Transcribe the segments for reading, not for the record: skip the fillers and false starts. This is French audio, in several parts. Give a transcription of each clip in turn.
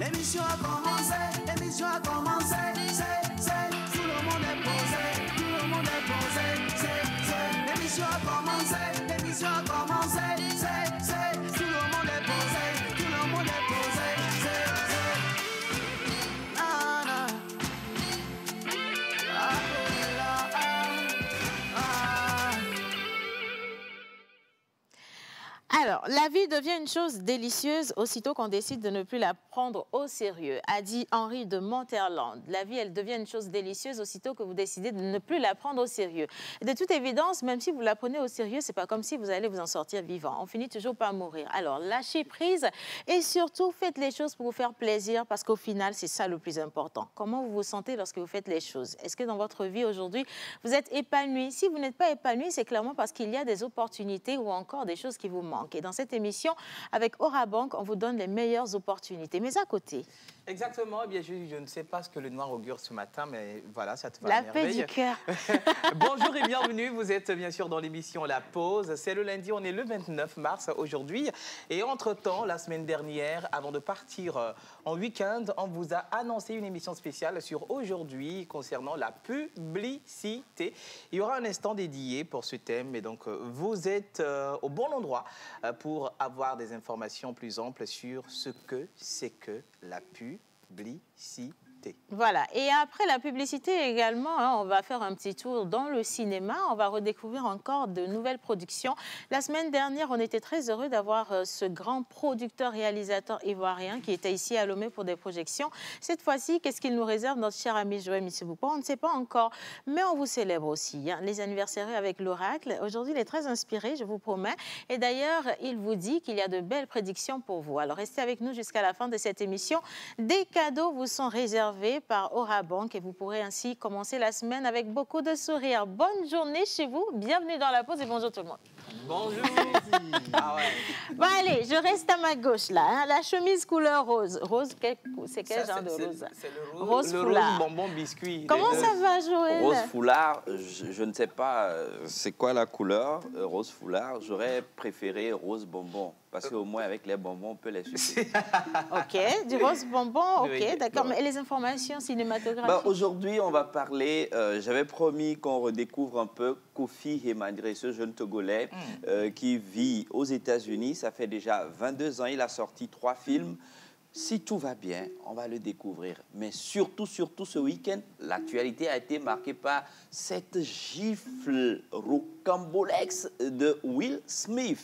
L'émission a commencé, l'émission a commencé. Tout le monde est posé, tout le monde est posé. L'émission a commencé, l'émission a commencé. Tout le monde est posé, tout le monde est posé. Alors, la vie devient une chose délicieuse aussitôt qu'on décide de ne plus la prendre au sérieux, a dit Henri de Monterland. La vie, elle devient une chose délicieuse aussitôt que vous décidez de ne plus la prendre au sérieux. Et de toute évidence, même si vous la prenez au sérieux, c'est pas comme si vous allez vous en sortir vivant. On finit toujours par mourir. Alors, lâchez prise et surtout, faites les choses pour vous faire plaisir parce qu'au final, c'est ça le plus important. Comment vous vous sentez lorsque vous faites les choses? Est-ce que dans votre vie aujourd'hui, vous êtes épanoui? Si vous n'êtes pas épanoui, c'est clairement parce qu'il y a des opportunités ou encore des choses qui vous manquent. Et dans cette émission, avec Orabank, on vous donne les meilleures opportunités. Mais à côté... Exactement. Eh bien, je ne sais pas ce que le noir augure ce matin, mais voilà, ça te va La à paix merveille. du cœur. Bonjour et bienvenue. Vous êtes bien sûr dans l'émission La Pause. C'est le lundi, on est le 29 mars aujourd'hui. Et entre-temps, la semaine dernière, avant de partir en week-end, on vous a annoncé une émission spéciale sur aujourd'hui concernant la publicité. Il y aura un instant dédié pour ce thème. Et donc, vous êtes au bon endroit pour avoir des informations plus amples sur ce que c'est que la publicité. Voilà. Et après la publicité également, hein, on va faire un petit tour dans le cinéma. On va redécouvrir encore de nouvelles productions. La semaine dernière, on était très heureux d'avoir ce grand producteur-réalisateur ivoirien qui était ici à Lomé pour des projections. Cette fois-ci, qu'est-ce qu'il nous réserve, notre cher ami Joël Missiboupa? On ne sait pas encore, mais on vous célèbre aussi. Hein, les anniversaires avec l'Oracle. Aujourd'hui, il est très inspiré, je vous promets. Et d'ailleurs, il vous dit qu'il y a de belles prédictions pour vous. Alors, restez avec nous jusqu'à la fin de cette émission. Des cadeaux vous sont réservés par Orabank et vous pourrez ainsi commencer la semaine avec beaucoup de sourires. Bonne journée chez vous, bienvenue dans La Pause et bonjour tout le monde. Bonjour. Ah ouais. Bon allez, je reste à ma gauche là, hein, la chemise couleur rose. Rose, c'est quel genre de rose? C'est le Rose le foulard. rose bonbon biscuit. Comment ça va Joël? Rose foulard, je ne sais pas c'est quoi la couleur, rose foulard. J'aurais préféré rose bonbon. Parce qu'au moins, avec les bonbons, on peut les sucer. Ok, du rose bonbon, ok, Oui, d'accord. bon. Mais les informations cinématographiques? Bah, aujourd'hui, on va parler, j'avais promis qu'on redécouvre un peu Kofi Hemingway, ce jeune Togolais qui vit aux États-Unis. Ça fait déjà 22 ans, il a sorti 3 films. Si tout va bien, on va le découvrir. Mais surtout ce week-end, l'actualité a été marquée par cette gifle rocambolexe de Will Smith.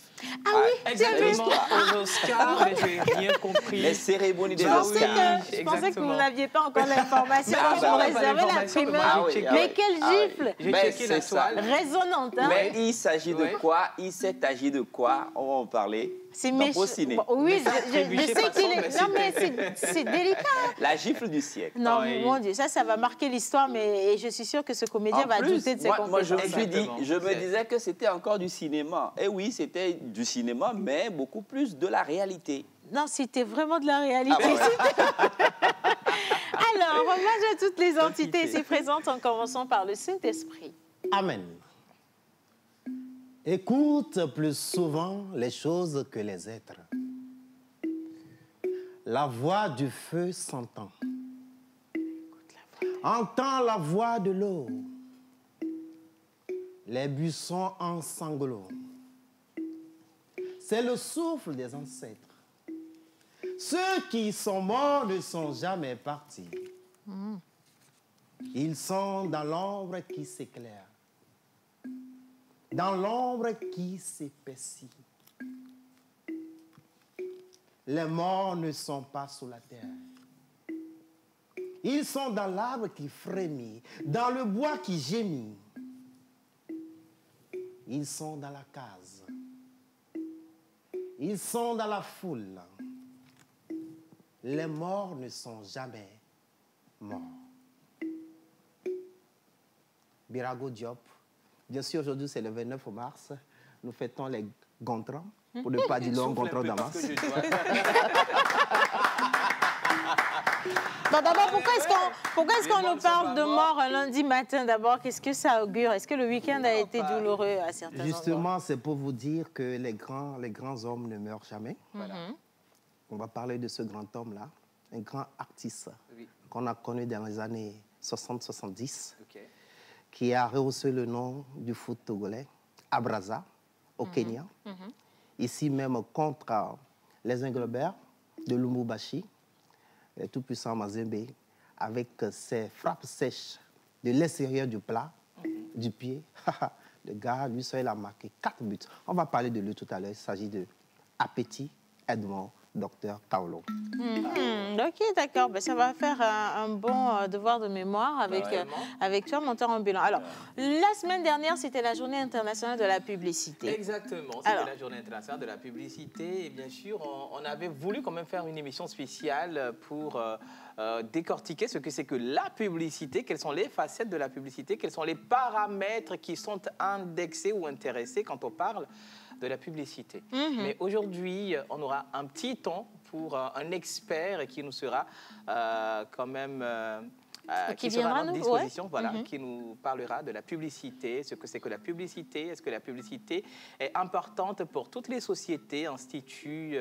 Ah oui, Exactement, aux Oscars, mais j'ai rien compris. Les cérémonies des Je pensais Oscars. que vous exactement. n'aviez pas encore l'information. Ah, Je bah, vous on a pas réservais la l'information, primeur. Ah oui, ah Mais oui. quelle Ah oui. gifle! J'ai Ben, checké la c'est ça. toile. Résonnante, hein? Mais il s'agit de Ouais. quoi? Il s'est agi de quoi? On va en parler C'est dans méchant. Beau Ciné. Bon, oui, Mais ça, je trébucher sais façon, qu'il est... mais Non, mais c'est délicat. La gifle du siècle. Non, Oui. mon Dieu, ça va marquer l'histoire, mais je suis sûre que ce comédien En va plus, douter de ses moi, je me compétences. suis dit, Exactement. je me disais que c'était encore du cinéma. Et oui, c'était du cinéma, mais beaucoup plus de la réalité. Non, c'était vraiment de la réalité. Ah Alors, hommage à toutes les entités ici présentes, en commençant par le Saint-Esprit. Amen. Écoute plus souvent les choses que les êtres. La voix du feu s'entend. Entends la voix de l'eau. Les buissons en sanglots. C'est le souffle des ancêtres. Ceux qui sont morts ne sont jamais partis. Ils sont dans l'ombre qui s'éclaire, dans l'ombre qui s'épaissit. Les morts ne sont pas sous la terre. Ils sont dans l'arbre qui frémit, dans le bois qui gémit. Ils sont dans la case. Ils sont dans la foule. Les morts ne sont jamais morts. Birago Diop. Bien sûr, aujourd'hui, c'est le 29 mars. Nous fêtons les Gontrans, pour ne pas dire long Gontran d'Amas. Bon, d'abord, pourquoi est-ce qu'on nous parle de mort un lundi matin d'abord? Qu'est-ce que ça augure? Est-ce que le week-end a été douloureux à certains endroits? Justement, c'est pour vous dire que les grands hommes ne meurent jamais. Voilà. On va parler de ce grand homme-là. un grand artiste Oui. qu'on a connu dans les années 60-70, Ok. qui a rehaussé le nom du foot togolais à Brazza, au Kenya. Ici même contre les Englobert de Lubumbashi, le tout-puissant Mazembe, avec ses frappes sèches de l'extérieur du plat, du pied. Le gars, lui seul, il a marqué 4 buts. On va parler de lui tout à l'heure. Il s'agit de Appétit Edmond, Dr Kaolo. Ok, d'accord. Ben, ça va faire un bon devoir de mémoire avec toi, monteur ambulant. Alors, la semaine dernière, c'était la journée internationale de la publicité. Exactement, c'était la journée internationale de la publicité. Et bien sûr, on avait voulu quand même faire une émission spéciale pour décortiquer ce que c'est que la publicité, quelles sont les facettes de la publicité, quels sont les paramètres qui sont indexés ou intéressés quand on parle de la publicité. Mais aujourd'hui, on aura un petit temps pour un expert qui nous sera quand même... qui sera à notre disposition, voilà, qui nous parlera de la publicité, ce que c'est que la publicité, est-ce que la publicité est importante pour toutes les sociétés, instituts...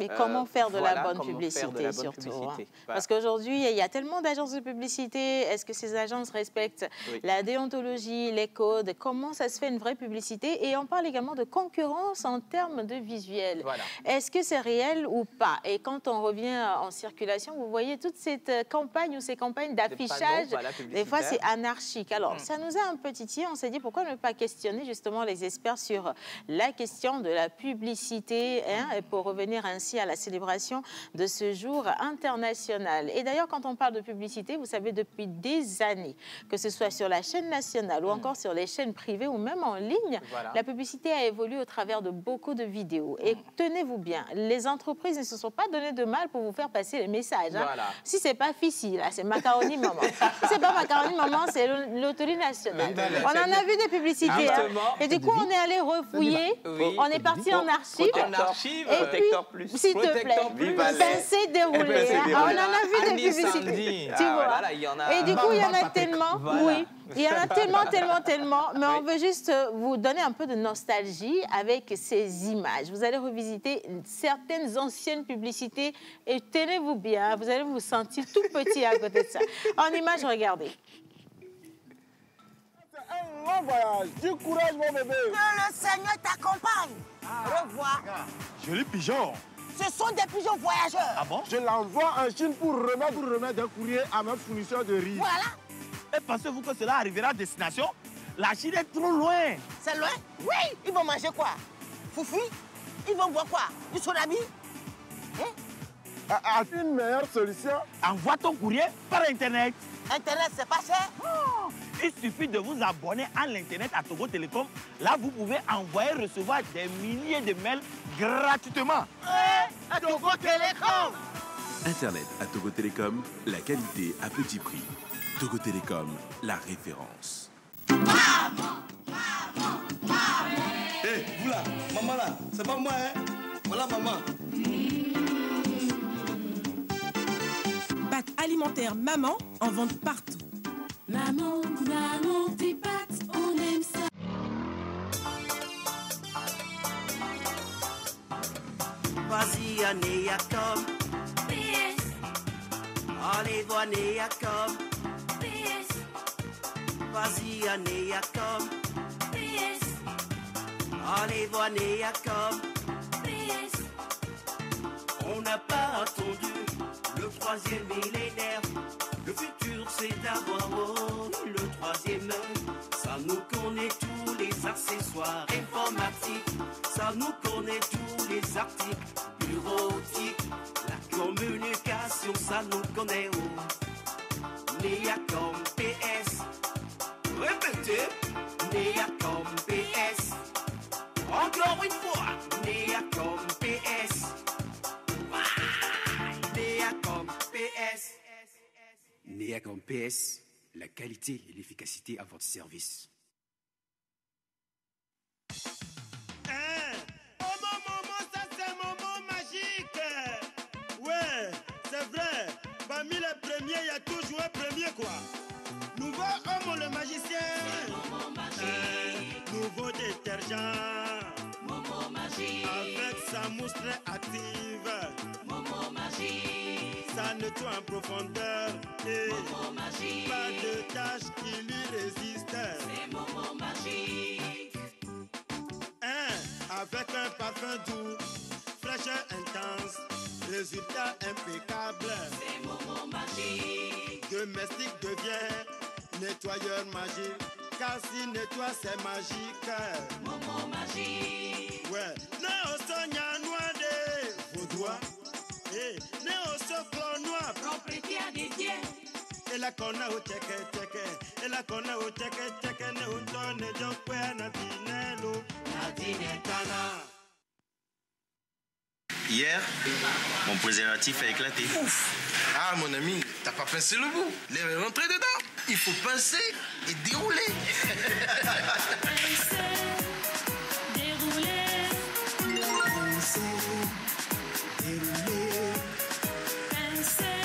Mais comment faire de la bonne publicité, surtout. Voilà. Parce qu'aujourd'hui, il y a tellement d'agences de publicité. Est-ce que ces agences respectent la déontologie, les codes? Comment ça se fait une vraie publicité? Et on parle également de concurrence en termes de visuel. Voilà. Est-ce que c'est réel ou pas? Et quand on revient en circulation, vous voyez toute cette campagne ou ces campagnes d'affichage, des fois c'est anarchique. Alors, ça nous a un peu titillé. On s'est dit pourquoi ne pas questionner justement les experts sur la question de la publicité, et pour revenir ainsi à la célébration de ce jour international. Et d'ailleurs, quand on parle de publicité, vous savez, depuis des années, que ce soit sur la chaîne nationale ou encore sur les chaînes privées ou même en ligne, la publicité a évolué au travers de beaucoup de vidéos. Et tenez-vous bien, les entreprises ne se sont pas donné de mal pour vous faire passer les messages. Si c'est pas Fissi, c'est Macaroni Maman. Si c'est pas Macaroni Maman, c'est Loterie Nationale. On en a vu des publicités. Et du coup, on est allé refouiller. On est parti en archive. Protecteur Plus. S'il te plaît, pincé déroulé. On en a vu des publicités. Tu vois. Et du coup, il y en a tellement. Oui. Il y en a tellement. Mais on veut juste vous donner un peu de nostalgie avec ces images. Vous allez revisiter certaines anciennes publicités et tenez-vous bien, vous allez vous sentir tout petit à côté de ça. En image, regardez. Un long voyage. Du courage, mon bébé. Que le Seigneur t'accompagne. Au revoir. Joli pigeon. Ce sont des pigeons voyageurs. Ah bon? Je l'envoie en Chine pour remettre un courrier à mes fournisseurs de riz. Voilà. Et pensez-vous que cela arrivera à destination? La Chine est trop loin. C'est loin? Oui. Ils vont manger quoi? Foufi? Ils vont boire quoi? Du tsunami? Une meilleure solution? Envoie ton courrier par Internet. Internet, c'est pas cher? Il suffit de vous abonner à l'Internet à Togo Télécom. Là, vous pouvez envoyer et recevoir des milliers de mails gratuitement. À Togo Télécom. Internet à Togo Télécom, la qualité à petit prix. Togo Télécom, la référence. Hé, vous là, maman là, c'est pas moi, hein? Voilà maman. Pâtes alimentaires Maman en vente partout. Maman, tes pâtes, on aime ça. Vas-y, Anéacom. PS. Allez-vous, Anéacom. PS. Vas-y, Anéacom. PS. Allez-vous, Anéacom. PS. On n'a pas attendu le 3e millénaire. Le futur, c'est d'avoir le 3e. Ça nous connaît tous les accessoires informatiques. Ça nous connaît tous les articles bureautiques. La communication, ça nous connaît où? Néacom PS. Répétez. Néacom PS. Encore une fois. Néacom PS. Néacom PS. Néacom PS, la qualité et l'efficacité à votre service. Maman, ça c'est un moment magique. Ouais, c'est vrai. Parmi les premiers, il y a toujours un premier quoi. Nouveau homme le magicien. Nouveau détergent. Momo Magique. Avec sa mousse très active. Momo Magique. Ça ça nettoie en profondeur. Et Momo magique. Pas de tâches qui lui résistent. C'est Momo magique. Avec un parfum doux, fraîcheur intense, résultat impeccable. C'est Momo magique. Domestique devient nettoyeur magique, car s'il nettoie c'est magique. Momo magique. Ouais, ne sonia noir de vos doigts. Et ne soclo noir. Propriétaire des dieux. Et la kona au teke, et la kona au teke, ne unto ne jokwe na dinelo, na dinetana. Hier, mon préservatif a éclaté. Ouf. Ah, mon ami, t'as pas pincé le bout. L'air est rentré dedans. Il faut pincer et dérouler. Pincer, dérouler. Pincer, dérouler. Pincer,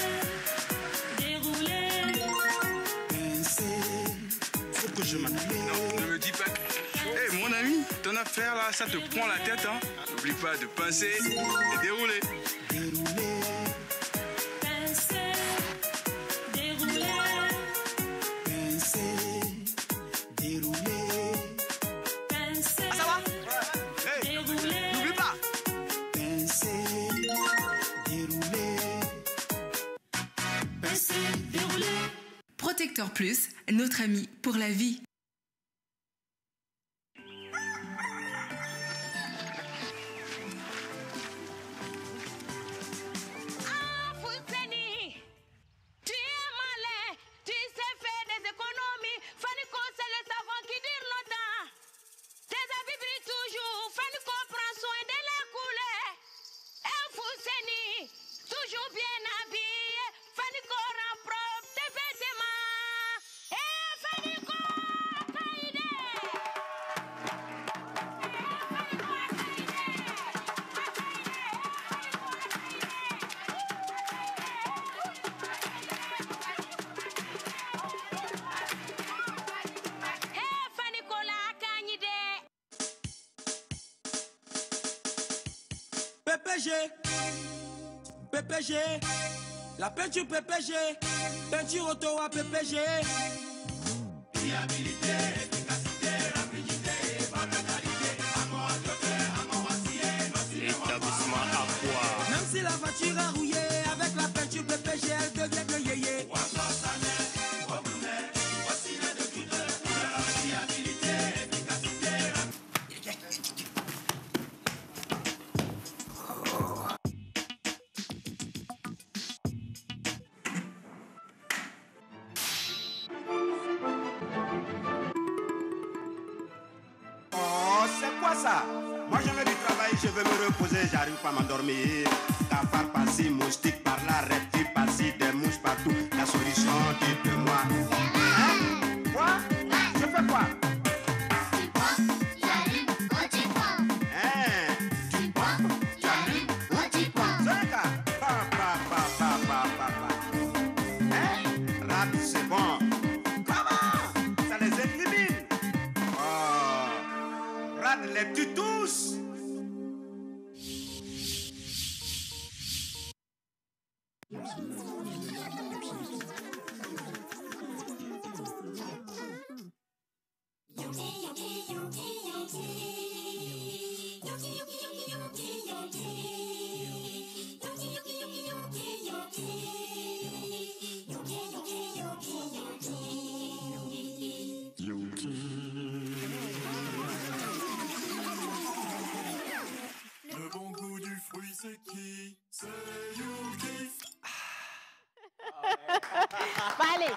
dérouler. Pincer. Faut que je m'appelle. Non, ne me dis pas que... Hé, mon ami, ton affaire là, ça te prend la tête, hein. N'oublie pas de pincer et dérouler. Dérouler. Pincer, dérouler. Pincer, dérouler. Pincer, Ah, ça va? Hey, dérouler. n'oublie pas. Pincer, dérouler. Pincer, dérouler. Protecteur Plus, notre ami pour la vie. PPG, la peinture PPG, peinture auto à PPG. Fiabilité, efficacité, rapidité, bonne qualité, amour à cœur, amour à scier, Établissement à quoi? Même si la voiture a rouillé, avec la peinture PPG, elle devient bleu yéyé. Moi je vais du travail, je veux me reposer, j'arrive pas à m'endormir. Cafard par-ci, moustique par-là, reptile par-ci, des mouches partout. La solution, dites-moi. Hein? Quoi? Je fais quoi? Tu prends, tu allumes, ou tu prends. Hein? Tu prends, tu allumes, ou tu prends. C'est le cas. Hein? Rap, c'est bon. Comment? Ça les élimine. Oh. Rap, les tue tous. Le bon goût du fruit, c'est qui? C'est Yuki. Allez.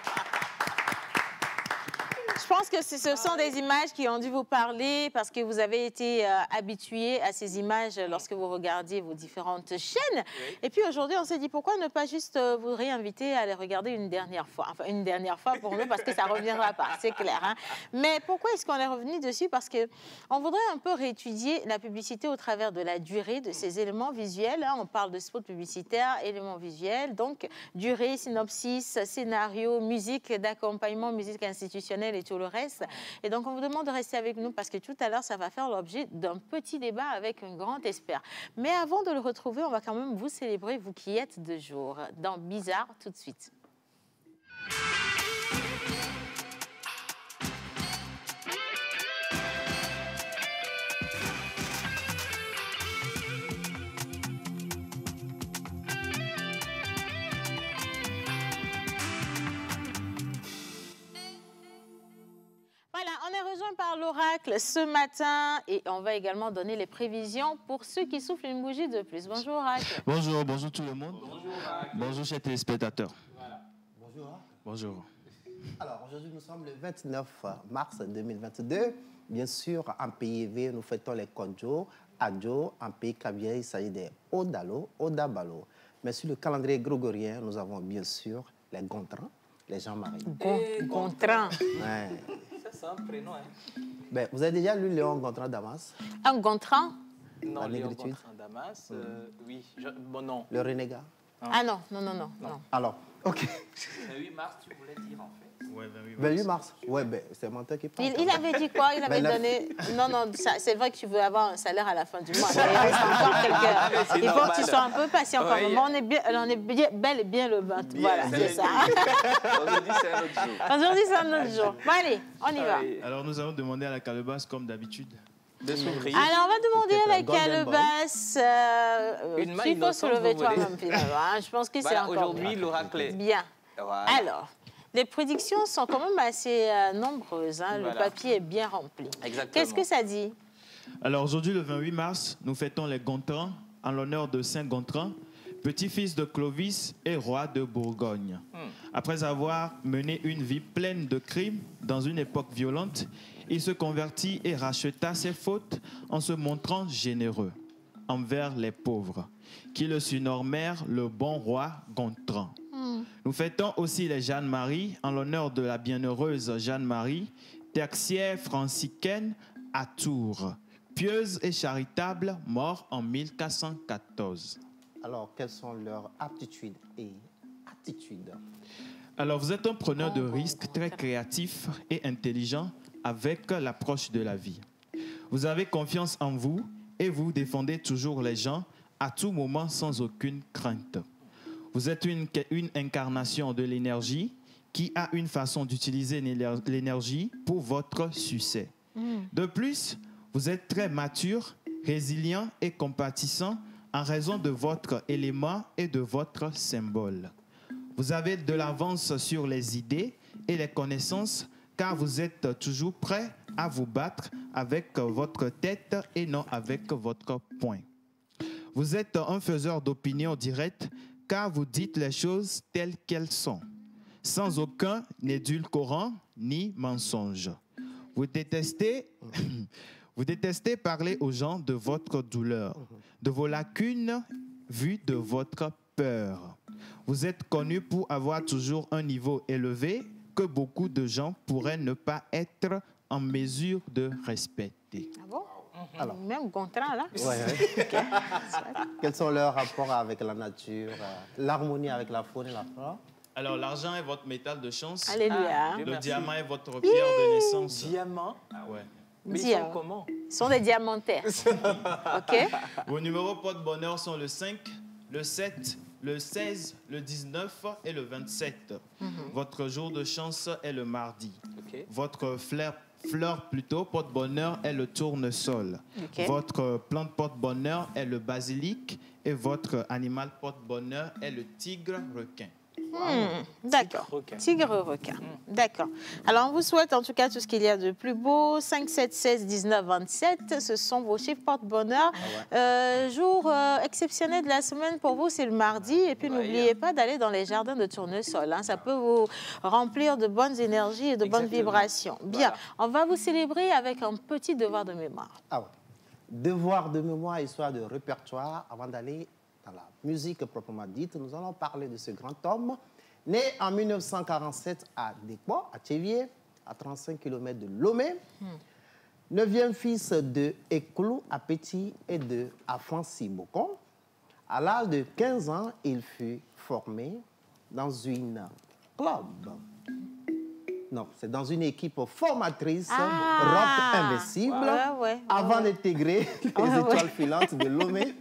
Je pense que ce sont des images qui ont dû vous parler parce que vous avez été habitués à ces images lorsque vous regardiez vos différentes chaînes. Oui. Et puis aujourd'hui, on s'est dit pourquoi ne pas juste vous réinviter à les regarder une dernière fois. Enfin, une dernière fois pour nous parce que ça ne reviendra pas, c'est clair. Hein. Mais pourquoi est-ce qu'on est revenu dessus? Parce qu'on voudrait un peu réétudier la publicité au travers de la durée de ces éléments visuels. Hein. On parle de spot publicitaire, éléments visuels, donc durée, synopsis, scénario, musique d'accompagnement, musique institutionnelle et tout tout le reste. Et donc, on vous demande de rester avec nous parce que tout à l'heure, ça va faire l'objet d'un petit débat avec un grand expert. Mais avant de le retrouver, on va quand même vous célébrer, vous qui êtes de jour, dans Bizarre, tout de suite. Voilà, on est rejoint par l'oracle ce matin et on va également donner les prévisions pour ceux qui soufflent une bougie de plus. Bonjour oracle. Bonjour, bonjour tout le monde. Bonjour oracle. Bonjour chers téléspectateurs. Voilà. Bonjour. Bonjour. Alors aujourd'hui nous sommes le 29 mars 2022. Bien sûr, en pays élevé, nous fêtons les Kodjo, Adjo, en pays kabyle, il s'agit des Odalo, Odabalo. Mais sur le calendrier grégorien, nous avons bien sûr les Gontrans, les Jean-Marie. Gontran. Ouais. C'est un prénom, hein? Ben, vous avez déjà lu Léon Gontran Damas? Un Gontran? Non, Léon Gontran Damas, oui. Bon, non. Le renégat? Ah non, non. Alors, ok. Le 8 mars, tu voulais dire en fait? Ouais, 28 mars. 28 mars. Ouais, ben, c'est mon temps qui parle. Il avait dit quoi? Il avait donné... Non, c'est vrai que tu veux avoir un salaire à la fin du mois. Il reste encore quelques... Il faut que tu sois un peu patient quand même. On est bel et bien le 20. Voilà, c'est ça. Aujourd'hui, c'est un autre jour. Aujourd'hui, c'est un autre jour. Bon, allez, on y va. Alors, nous allons demander à la calebasse, comme d'habitude, de s'ouvrir. Alors, on va demander à la calebasse... il faut se lever toi-même, finalement. Je pense que c'est encore... Aujourd'hui, l'oracle. Bien. Alors... Les prédictions sont quand même assez nombreuses. Hein. Voilà. Le papier est bien rempli. Exactement. Qu'est-ce que ça dit? Alors aujourd'hui, le 28 mars, nous fêtons les Gontrans en l'honneur de Saint Gontran, petit-fils de Clovis et roi de Bourgogne. Après avoir mené une vie pleine de crimes dans une époque violente, il se convertit et racheta ses fautes en se montrant généreux envers les pauvres, qui le surnommèrent le bon roi Gontran. Nous fêtons aussi les Jeanne-Marie en l'honneur de la bienheureuse Jeanne-Marie, tertiaire franciscaine à Tours, pieuse et charitable, mort en 1414. Alors, quelles sont leurs aptitudes et attitudes? Alors, vous êtes un preneur de risques très créatif et intelligent avec l'approche de la vie. Vous avez confiance en vous et vous défendez toujours les gens à tout moment sans aucune crainte. Vous êtes une incarnation de l'énergie qui a une façon d'utiliser l'énergie pour votre succès. De plus, vous êtes très mature, résilient et compatissant en raison de votre élément et de votre symbole. Vous avez de l'avance sur les idées et les connaissances car vous êtes toujours prêt à vous battre avec votre tête et non avec votre poing. Vous êtes un faiseur d'opinion directe car vous dites les choses telles qu'elles sont, sans aucun édulcorant ni mensonge. Vous détestez parler aux gens de votre douleur, de vos lacunes vues de votre peur. Vous êtes connu pour avoir toujours un niveau élevé que beaucoup de gens pourraient ne pas être en mesure de respecter. Ah bon? Alors. Même Gontran, là? Ouais. Okay. Quels sont leurs rapports avec la nature, l'harmonie avec la faune et la flore? Alors, l'argent est votre métal de chance. Alléluia. Le diamant est votre pierre de naissance. Diamant? Ah ouais. Mais ils sont comment? Ils sont des diamantaires. OK? Vos numéros porte-bonheur sont le 5, le 7, le 16, le 19 et le 27. Votre jour de chance est le mardi. Okay. Votre fleur plutôt porte-bonheur est le tournesol. Okay. Votre plante porte-bonheur est le basilic et votre animal porte-bonheur est le tigre-requin. D'accord. Tigre-requin. D'accord. Alors, on vous souhaite en tout cas tout ce qu'il y a de plus beau. 5, 7, 16, 19, 27. Ce sont vos chiffres porte-bonheur. Jour exceptionnel de la semaine pour vous, c'est le mardi. Et puis, n'oubliez pas d'aller dans les jardins de tournesol. Hein. Ça peut vous remplir de bonnes énergies et de bonnes vibrations. Bien. On va vous célébrer avec un petit devoir de mémoire. Ah ouais. Devoir de mémoire, histoire de répertoire, avant d'aller dans la musique proprement dite, nous allons parler de ce grand homme, né en 1947 à Dekpo, à Tchévier, à 35 km de Lomé, 9e fils de Eklou Apeti et de Afansi Bokon. À l'âge de 15 ans, il fut formé dans une club. Non, c'est dans une équipe formatrice, Ah, Rock Invincible, ouais, avant d'intégrer les étoiles filantes de Lomé.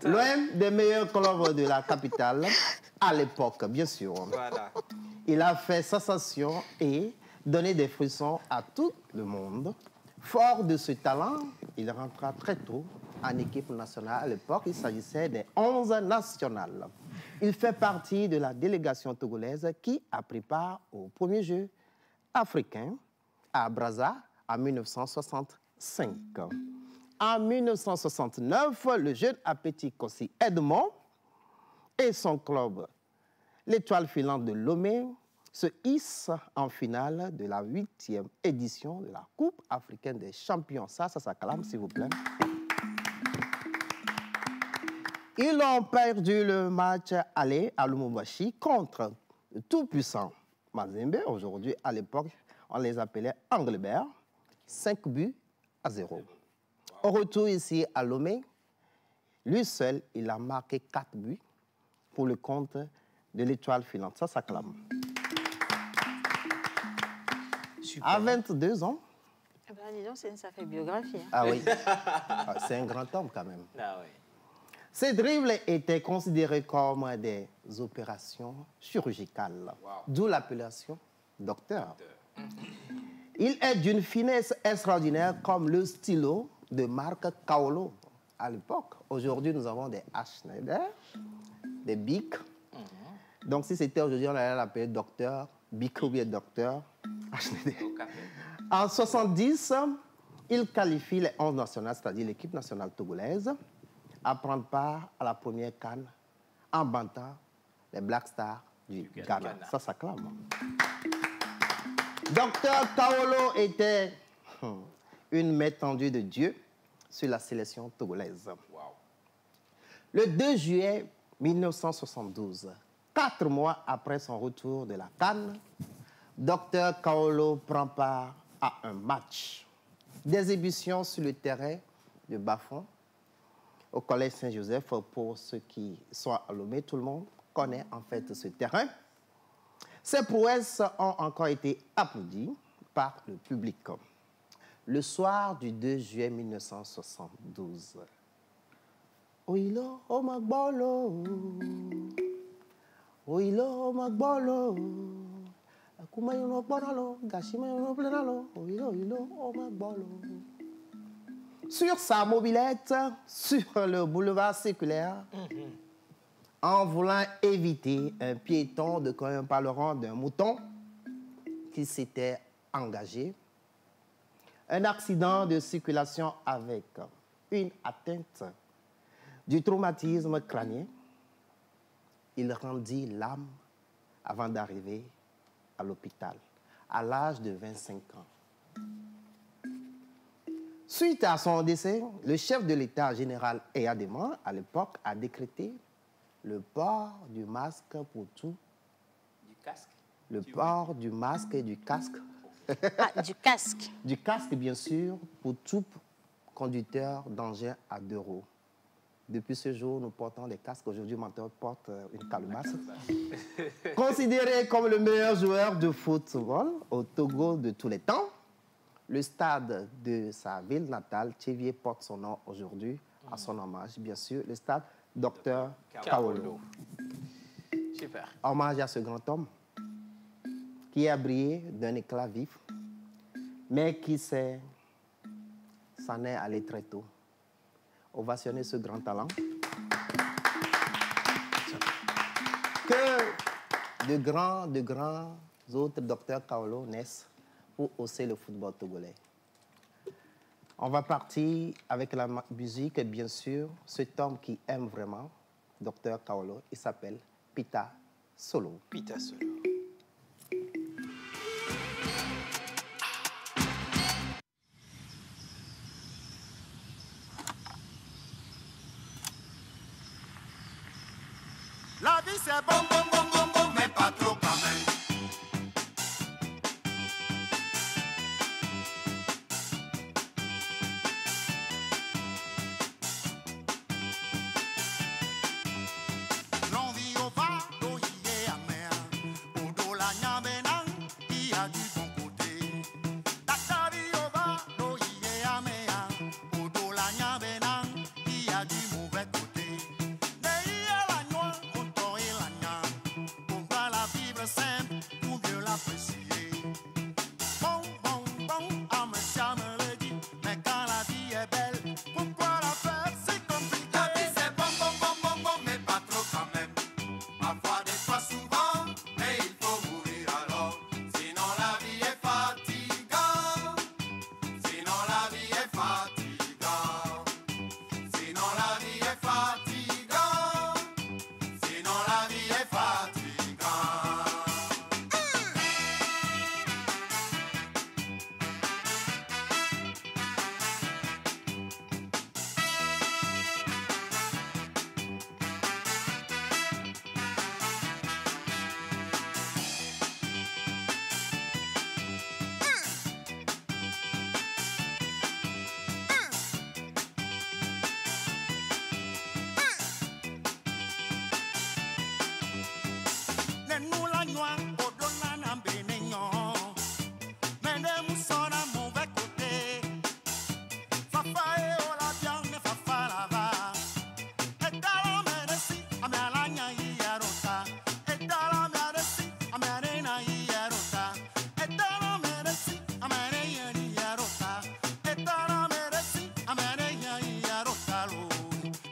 L'un des meilleurs clubs de la capitale à l'époque, bien sûr. Voilà. Il a fait sensation et donné des frissons à tout le monde. Fort de ce talent, il rentra très tôt en équipe nationale. À l'époque, il s'agissait des 11 nationales. Il fait partie de la délégation togolaise qui a pris part au premier jeu africain à Brazza en 1965. En 1969, le jeune appétit Kossi Edmond et son club, l'Étoile filante de Lomé, se hissent en finale de la 8e édition de la Coupe africaine des champions. Ça s'acclame, s'il vous plaît. Ils ont perdu le match aller à Lubumbashi contre le tout-puissant Mazembe. Aujourd'hui, à l'époque, on les appelait Anglebert. 5-0. Au retour ici à Lomé, lui seul, il a marqué 4 buts pour le compte de l'Étoile filante. Ça s'acclame. À 22 ans. Eh ben, dis donc, c'est une sacrée biographie. Hein. Ah oui. C'est un grand homme quand même. Ah oui. Ces dribbles étaient considérés comme des opérations chirurgicales, d'où l'appellation docteur. Il est d'une finesse extraordinaire comme le stylo de marque Kaolo à l'époque. Aujourd'hui, nous avons des H. Schneider, des Bic. Donc, si c'était aujourd'hui, on allait l'appeler docteur, Bic ou bien docteur H. Schneider. En 70, il qualifie les 11 nationales, c'est-à-dire l'équipe nationale togolaise, à prendre part à la première CAN en battant les Black Stars du Ghana. Ça s'acclame. Docteur Kaolo était une main tendue de Dieu sur la sélection togolaise. Le 2 juillet 1972, 4 mois après son retour de la CAN, Docteur Kaolo prend part à un match d'exhibition sur le terrain de Bafon au Collège Saint-Joseph. Pour ceux qui sont à Lomé, tout le monde connaît en fait ce terrain. Ces prouesses ont encore été applaudies par le public. Le soir du 2 juillet 1972, Oilo Omagbolo, Oilo Omagbolo, Akumayuno Bonalo, Gashimayuno Plenalo, Oilo Omagbolo. Sur sa mobilette, sur le boulevard séculaire, en voulant éviter un piéton de quand même parleront d'un mouton qui s'était engagé, un accident de circulation avec une atteinte du traumatisme crânien, il rendit l'âme avant d'arriver à l'hôpital, à l'âge de 25 ans. Suite à son décès, le chef de l'État général Eyadema, à l'époque, a décrété le port du masque pour tout. Du casque? Le port du masque et du casque. Ah, du casque. Du casque, bien sûr, pour tout conducteur d'engin à 2 roues. Depuis ce jour, nous portons des casques. Aujourd'hui, Mentor porte une calebasse. Considéré comme le meilleur joueur de football au Togo de tous les temps, le stade de sa ville natale, Tchévier, porte son nom aujourd'hui, à son hommage, bien sûr, le stade Docteur Kaolo. Super. Hommage à ce grand homme qui a brillé d'un éclat vif, mais qui s'en est allé très tôt. Ovationner ce grand talent. Que de grands autres docteurs Kaolo naissent pour hausser le football togolais. On va partir avec la musique, bien sûr, cet homme qui aime vraiment, Docteur Kaolo, il s'appelle Pita Solo. Pita Solo. La vie c'est bon, bon, bon, bon, bon, mais pas trop quand même. L'envie au phare, d'où y est amer, ou d'où la nyabénan, a du bon côté. Dakari Oba, no yé amea, Odo la nyabena, il y a du mauvais côté. Ney la noix, content et la nya, on va la vivre simple pour mieux l'apprécier. Bon, bon, bon, à me me le dit, mais quand la vie est belle, pourquoi la faire si compliqué? La vie c'est bon, bon, bon, bon, bon, mais pas trop quand même. Parfois, des fois, souvent, mais il faut mourir alors. Sinon la vie est fatigante. Sinon la vie est fatigante. Sinon la vie est fatigante. Sinon la vie est fatigante. Nous la noix, au don na bénignon. Mais ne nous sommes à mauvais côté. Fafa et oh la viande, fafa la va. Et dans la merci, à me la nya yarota. Et dans la merci, à me arena yarota. Et dans la merci, à me arena yarota. Et dans la merci, à me arena yarota.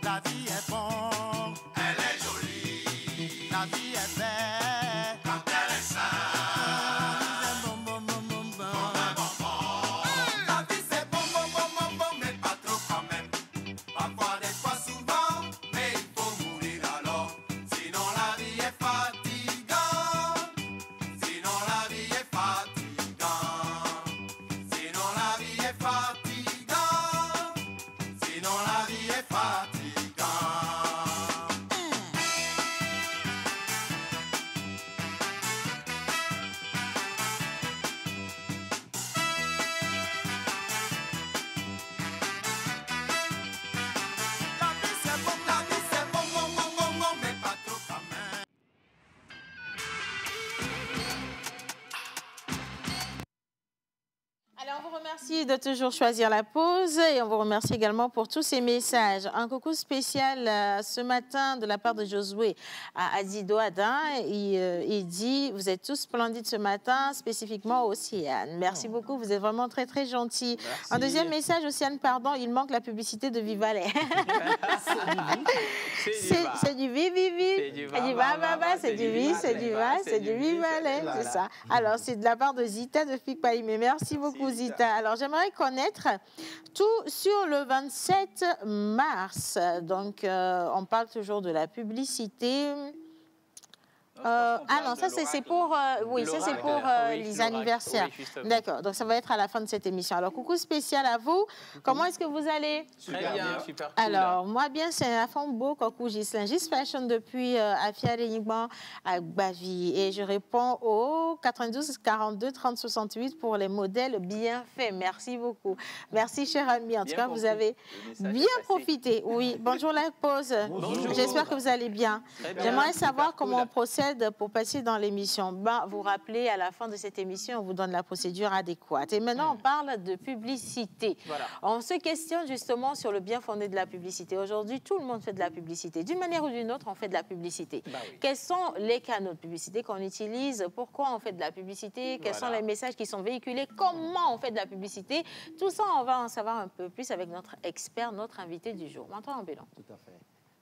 La vie est bonne, elle est jolie. La vie est belle. Alors, on vous remercie de toujours choisir la pause et on vous remercie également pour tous ces messages. Un coucou spécial ce matin de la part de Josué à Adido Adin. Il dit, vous êtes tous splendides ce matin, spécifiquement Océane. Merci beaucoup, vous êtes vraiment très, très gentils. Un deuxième message, Océane, pardon, il manque la publicité de Vivalet. C'est du vivi, c'est du va, c'est du vi, c'est du va, c'est du Vivalet, c'est ça. Alors, c'est de la part de Zita de Fikpaï, mais merci beaucoup Zita. Alors, j'aimerais connaître tout sur le 27 mars. Donc, on parle toujours de la publicité. Non, ça c'est pour, oui, ça c'est pour les anniversaires. Oui, d'accord, donc ça va être à la fin de cette émission. Alors, coucou spécial à vous. Comment est-ce que vous allez? Très bien, super cool. Alors, moi bien, c'est un fond beau, coucou Gislain. Gis Fashion depuis Afia Réunion à Bavi. Et je réponds au 92 42 30 68 pour les modèles bien faits. Merci beaucoup. Merci, cher ami. En tout cas, vous avez bien profité. Oui, bonjour la pause. J'espère que vous allez bien. J'aimerais savoir comment on procède pour passer dans l'émission. Vous rappelez, à la fin de cette émission, on vous donne la procédure adéquate. Et maintenant, on parle de publicité. Voilà. On se questionne justement sur le bien fondé de la publicité. Aujourd'hui, tout le monde fait de la publicité. D'une manière ou d'une autre, on fait de la publicité. Oui. Quels sont les canaux de publicité qu'on utilise? Pourquoi on fait de la publicité? Quels sont les messages qui sont véhiculés? Comment on fait de la publicité? Tout ça, on va en savoir un peu plus avec notre expert, notre invité du jour. Maintenant, Bélan. Tout à fait.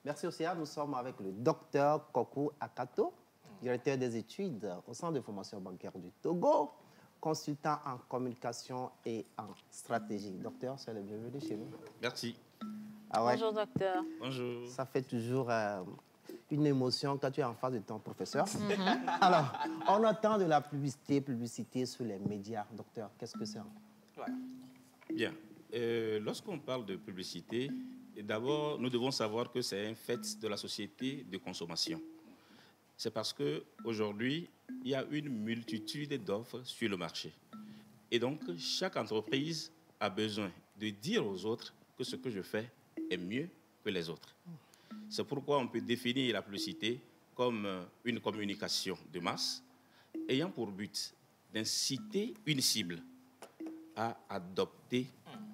Merci Océane. Nous sommes avec le docteur Kokou Akato, directeur des études au Centre de formation bancaire du Togo, consultant en communication et en stratégie. Docteur, c'est le bienvenu chez nous. Merci. Ah ouais. Bonjour, docteur. Bonjour. Ça fait toujours une émotion quand tu es en face de ton professeur. Alors, on entend de la publicité sur les médias. Docteur, qu'est-ce que c'est? Bien. Lorsqu'on parle de publicité, d'abord, nous devons savoir que c'est un fait de la société de consommation. C'est parce qu'aujourd'hui, il y a une multitude d'offres sur le marché. Et donc, chaque entreprise a besoin de dire aux autres que ce que je fais est mieux que les autres. C'est pourquoi on peut définir la publicité comme une communication de masse ayant pour but d'inciter une cible à adopter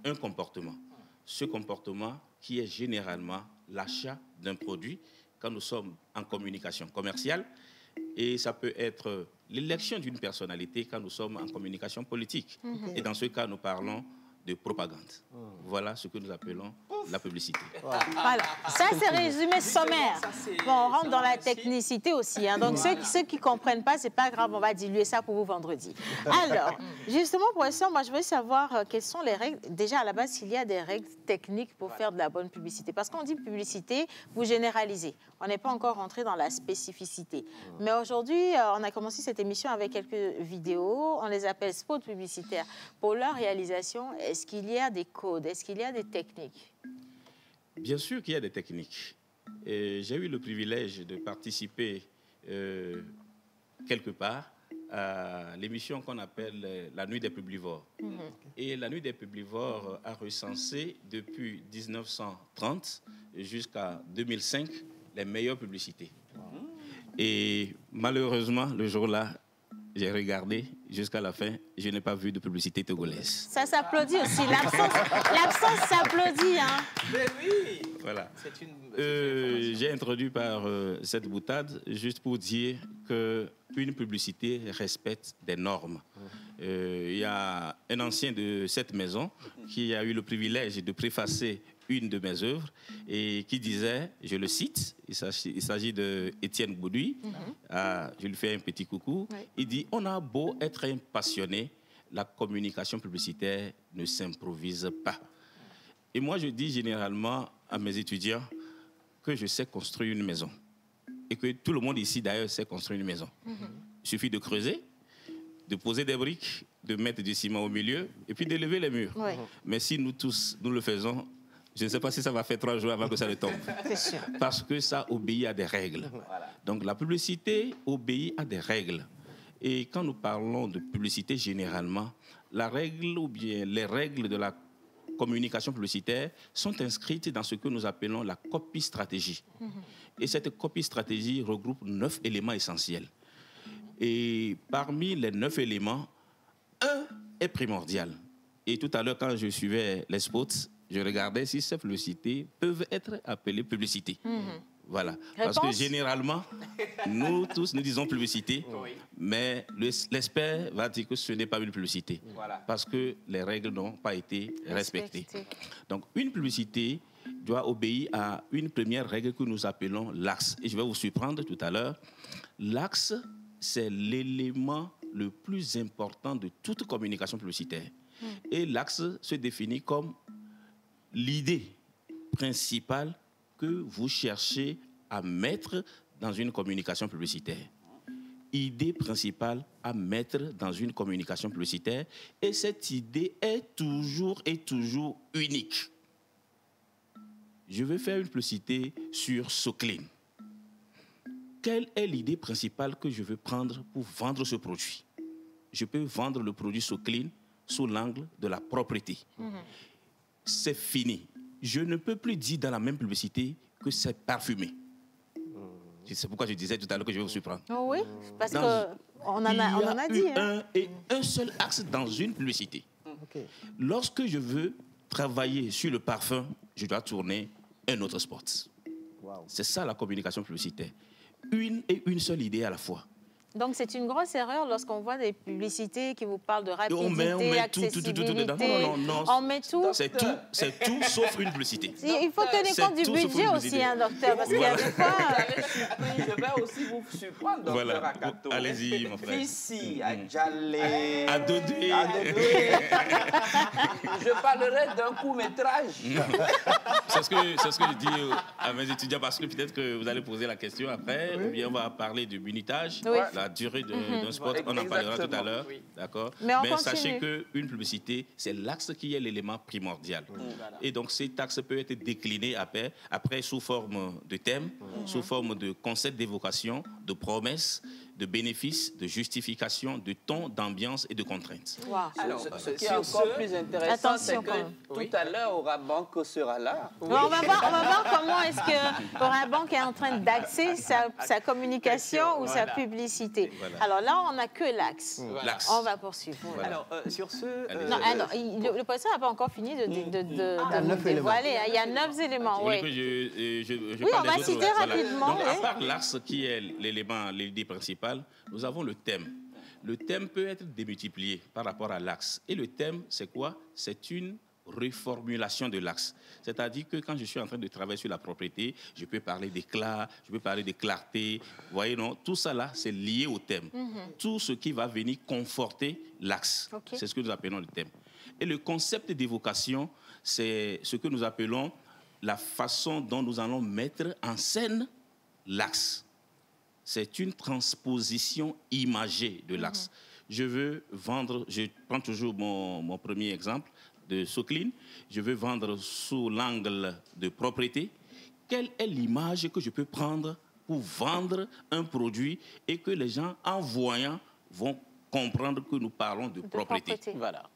un comportement. Ce comportement qui est généralement l'achat d'un produit quand nous sommes en communication commerciale, et ça peut être l'élection d'une personnalité quand nous sommes en communication politique. Et dans ce cas, nous parlons de propagande. Voilà ce que nous appelons la publicité. Voilà, ça c'est résumé sommaire. Bon, on rentre dans la technicité aussi. Hein. Donc ceux qui ne comprennent pas, c'est pas grave, on va diluer ça pour vous vendredi. Alors, justement, professeur, moi je veux savoir quelles sont les règles. Déjà à la base, s'il y a des règles techniques pour faire de la bonne publicité. Parce qu'on dit publicité, vous généralisez. On n'est pas encore rentré dans la spécificité. Mais aujourd'hui, on a commencé cette émission avec quelques vidéos. On les appelle spots publicitaires. Pour leur réalisation, est-ce qu'il y a des codes? Est-ce qu'il y a des techniques? Bien sûr qu'il y a des techniques. J'ai eu le privilège de participer quelque part à l'émission qu'on appelle La Nuit des Publivores. Et La Nuit des Publivores a recensé depuis 1930 jusqu'à 2005 les meilleures publicités. Et malheureusement, le jour-là, j'ai regardé jusqu'à la fin, je n'ai pas vu de publicité togolaise. Ça s'applaudit aussi. L'absence s'applaudit. Hein. Mais oui. Voilà. J'ai introduit par cette boutade juste pour dire qu'une publicité respecte des normes. Il y a un ancien de cette maison qui a eu le privilège de préfacer une de mes œuvres et qui disait, je le cite, il s'agit de Étienne Bauduit, je lui fais un petit coucou, il dit, on a beau être un passionné, la communication publicitaire ne s'improvise pas. Et moi je dis généralement à mes étudiants que je sais construire une maison et que tout le monde ici d'ailleurs sait construire une maison. Il suffit de creuser, de poser des briques, de mettre du ciment au milieu et puis de lever les murs. Mais si nous tous, nous le faisons, je ne sais pas si ça va faire 3 jours avant que ça ne tombe. Parce que ça obéit à des règles. Donc la publicité obéit à des règles. Et quand nous parlons de publicité, généralement, la règle ou bien les règles de la communication publicitaire sont inscrites dans ce que nous appelons la copie stratégie. Et cette copie stratégie regroupe 9 éléments essentiels. Et parmi les 9 éléments, un est primordial. Et tout à l'heure, quand je suivais les spots, je regardais si ces publicités peuvent être appelées publicités. Voilà. Parce que généralement, nous tous, nous disons publicité, mais l'expert va dire que ce n'est pas une publicité. Parce que les règles n'ont pas été respectées. Donc, une publicité doit obéir à une première règle que nous appelons l'axe. Et je vais vous surprendre tout à l'heure. L'axe, c'est l'élément le plus important de toute communication publicitaire. Et l'axe se définit comme l'idée principale que vous cherchez à mettre dans une communication publicitaire. Idée principale à mettre dans une communication publicitaire. Et cette idée est toujours unique. Je vais faire une publicité sur Soclean. Quelle est l'idée principale que je veux prendre pour vendre ce produit? Je peux vendre le produit Soclean sous l'angle de la propreté. C'est fini. Je ne peux plus dire dans la même publicité que c'est parfumé. C'est pourquoi je disais tout à l'heure que je vais vous surprendre. Oh oui, parce qu'on en a dit. Un seul axe dans une publicité. Lorsque je veux travailler sur le parfum, je dois tourner un autre spot. C'est ça la communication publicitaire. Une seule idée à la fois. Donc, c'est une grosse erreur lorsqu'on voit des publicités qui vous parlent de rapidité, on met accessibilité. tout dedans. Non. On met tout. C'est tout sauf une publicité. Il faut tenir compte du budget aussi, hein, docteur, parce qu'il y a des fois... Je vais aussi vous surprendre, docteur Akato. Allez-y, mon frère. Ici, à Djalé, à Dodoué. Je parlerai d'un court-métrage. C'est ce que je dis à mes étudiants, parce que peut-être que vous allez poser la question après, ou bien on va parler du minutage. La durée d'un spot, on en parlera tout à l'heure, d'accord. Mais sachez qu'une publicité, c'est l'axe qui est l'élément primordial. Et donc, cet axe peut être décliné après sous forme de thème, sous forme de concept d'évocation, de promesse, de bénéfices, de justification, de ton, d'ambiance et de contraintes. Wow. Alors, ce qui est encore plus intéressant, c'est que tout à l'heure, Aura Banque sera là. Oui. On va voir comment est-ce que Aura Banque est en train d'axer sa communication ou sa publicité. Voilà. Alors là, on n'a que l'axe. On va poursuivre. Voilà. Alors, sur ce... Non, le professeur n'a pas encore fini de dévoiler. Il y a 9 éléments. Oui, on va citer rapidement. Donc, à part l'axe qui est l'idée principale, nous avons le thème. Le thème peut être démultiplié par rapport à l'axe. Et le thème, c'est quoi? C'est une reformulation de l'axe. C'est-à-dire que quand je suis en train de travailler sur la propriété, je peux parler d'éclat, je peux parler de clarté. Vous voyez, non? Tout ça là, c'est lié au thème. Tout ce qui va venir conforter l'axe. C'est ce que nous appelons le thème. Et le concept d'évocation, c'est ce que nous appelons la façon dont nous allons mettre en scène l'axe. C'est une transposition imagée de l'axe. Je veux vendre, je prends toujours mon premier exemple de Socline, je veux vendre sous l'angle de propriété. Quelle est l'image que je peux prendre pour vendre un produit et que les gens, en voyant, vont comprendre que nous parlons de propriété. Voilà.